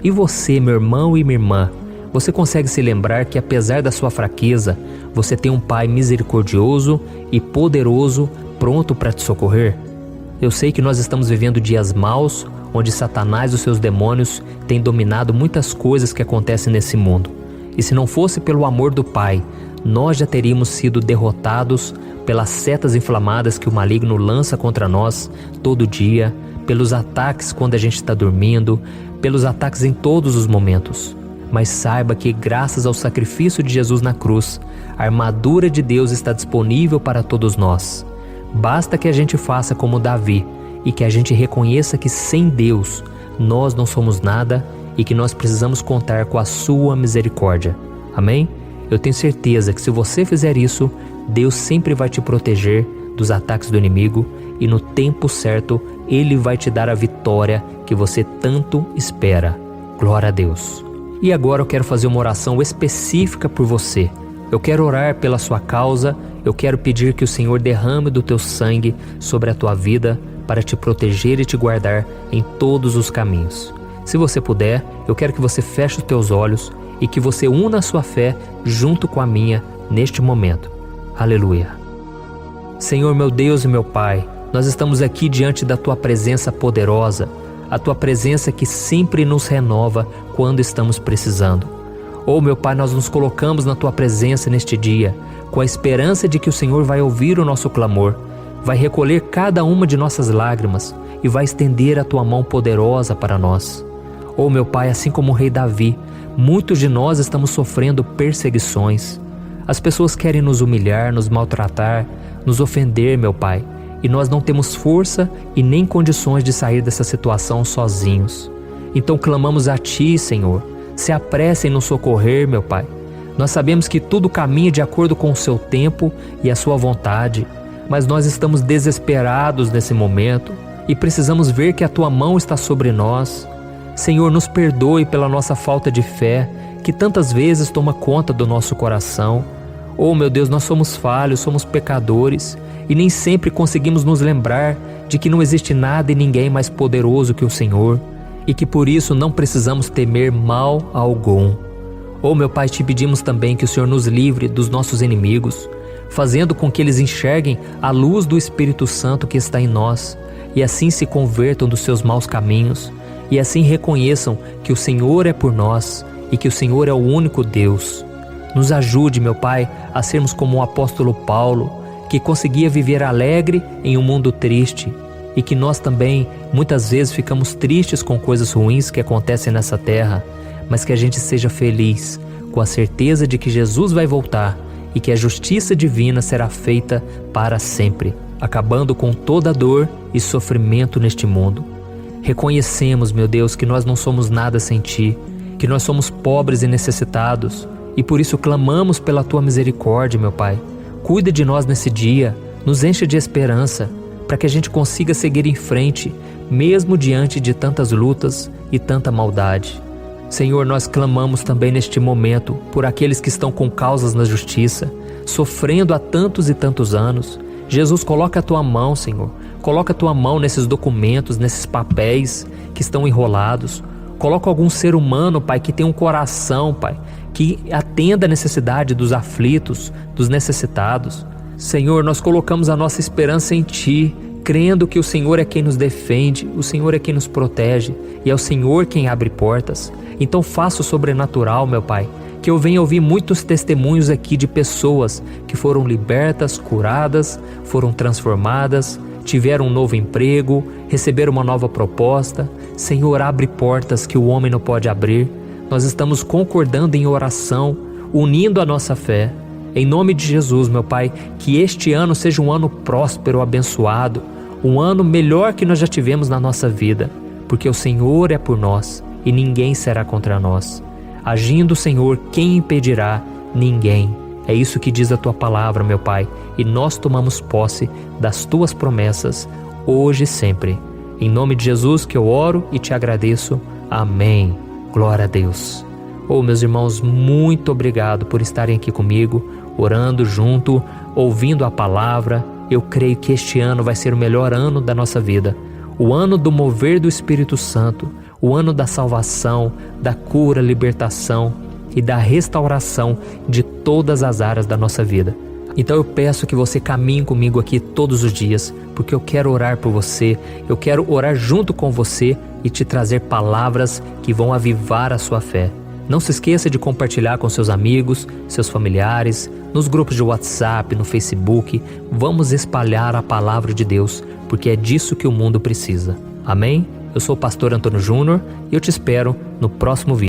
S1: E você, meu irmão e minha irmã, você consegue se lembrar que apesar da sua fraqueza, você tem um Pai misericordioso e poderoso pronto para te socorrer? Eu sei que nós estamos vivendo dias maus, onde Satanás e os seus demônios têm dominado muitas coisas que acontecem nesse mundo. E se não fosse pelo amor do Pai, nós já teríamos sido derrotados pelas setas inflamadas que o maligno lança contra nós todo dia, pelos ataques quando a gente está dormindo, pelos ataques em todos os momentos. Mas saiba que graças ao sacrifício de Jesus na cruz, a armadura de Deus está disponível para todos nós. Basta que a gente faça como Davi e que a gente reconheça que sem Deus nós não somos nada e que nós precisamos contar com a sua misericórdia. Amém? Eu tenho certeza que se você fizer isso, Deus sempre vai te proteger dos ataques do inimigo e no tempo certo Ele vai te dar a vitória que você tanto espera. Glória a Deus. E agora eu quero fazer uma oração específica por você. Eu quero orar pela sua causa, eu quero pedir que o Senhor derrame do teu sangue sobre a tua vida para te proteger e te guardar em todos os caminhos. Se você puder, eu quero que você feche os teus olhos e que você una a sua fé junto com a minha neste momento. Aleluia. Senhor, meu Deus e meu Pai, nós estamos aqui diante da Tua presença poderosa, a Tua presença que sempre nos renova quando estamos precisando. Oh, meu Pai, nós nos colocamos na Tua presença neste dia, com a esperança de que o Senhor vai ouvir o nosso clamor, vai recolher cada uma de nossas lágrimas e vai estender a Tua mão poderosa para nós. Oh, meu Pai, assim como o rei Davi, muitos de nós estamos sofrendo perseguições. As pessoas querem nos humilhar, nos maltratar, nos ofender, meu Pai, e nós não temos força e nem condições de sair dessa situação sozinhos. Então clamamos a Ti, Senhor, se apresse em nos socorrer, meu Pai. Nós sabemos que tudo caminha de acordo com o Seu tempo e a Sua vontade, mas nós estamos desesperados nesse momento e precisamos ver que a Tua mão está sobre nós. Senhor, nos perdoe pela nossa falta de fé, que tantas vezes toma conta do nosso coração. Oh, meu Deus, nós somos falhos, somos pecadores e nem sempre conseguimos nos lembrar de que não existe nada e ninguém mais poderoso que o Senhor e que por isso não precisamos temer mal algum. Oh, meu Pai, te pedimos também que o Senhor nos livre dos nossos inimigos, fazendo com que eles enxerguem a luz do Espírito Santo que está em nós e assim se convertam dos seus maus caminhos e assim reconheçam que o Senhor é por nós e que o Senhor é o único Deus. Nos ajude, meu Pai, a sermos como o apóstolo Paulo, que conseguia viver alegre em um mundo triste, e que nós também, muitas vezes, ficamos tristes com coisas ruins que acontecem nessa terra, mas que a gente seja feliz, com a certeza de que Jesus vai voltar e que a justiça divina será feita para sempre, acabando com toda dor e sofrimento neste mundo. Reconhecemos, meu Deus, que nós não somos nada sem Ti, que nós somos pobres e necessitados, e por isso clamamos pela Tua misericórdia, meu Pai. Cuida de nós nesse dia, nos enche de esperança, para que a gente consiga seguir em frente, mesmo diante de tantas lutas e tanta maldade. Senhor, nós clamamos também neste momento por aqueles que estão com causas na justiça, sofrendo há tantos e tantos anos. Jesus, coloca a Tua mão, Senhor. Coloca a Tua mão nesses documentos, nesses papéis que estão enrolados. Coloca algum ser humano, Pai, que tem um coração, Pai, que atenda a necessidade dos aflitos, dos necessitados. Senhor, nós colocamos a nossa esperança em Ti, crendo que o Senhor é quem nos defende, o Senhor é quem nos protege e é o Senhor quem abre portas. Então faça o sobrenatural, meu Pai, que eu venha ouvir muitos testemunhos aqui de pessoas que foram libertas, curadas, foram transformadas, tiveram um novo emprego, receberam uma nova proposta. Senhor, abre portas que o homem não pode abrir. Nós estamos concordando em oração, unindo a nossa fé. Em nome de Jesus, meu Pai, que este ano seja um ano próspero, abençoado, um ano melhor que nós já tivemos na nossa vida, porque o Senhor é por nós e ninguém será contra nós. Agindo o Senhor, quem impedirá? Ninguém. É isso que diz a tua palavra, meu Pai, e nós tomamos posse das tuas promessas, hoje e sempre. Em nome de Jesus que eu oro e te agradeço. Amém. Glória a Deus. Meus irmãos, muito obrigado por estarem aqui comigo, orando junto, ouvindo a palavra. Eu creio que este ano vai ser o melhor ano da nossa vida. O ano do mover do Espírito Santo, o ano da salvação, da cura, libertação e da restauração de todas as áreas da nossa vida. Então eu peço que você caminhe comigo aqui todos os dias, porque eu quero orar por você, eu quero orar junto com você e te trazer palavras que vão avivar a sua fé. Não se esqueça de compartilhar com seus amigos, seus familiares, nos grupos de WhatsApp, no Facebook. Vamos espalhar a palavra de Deus, porque é disso que o mundo precisa. Amém? Eu sou o pastor Antônio Júnior e eu te espero no próximo vídeo.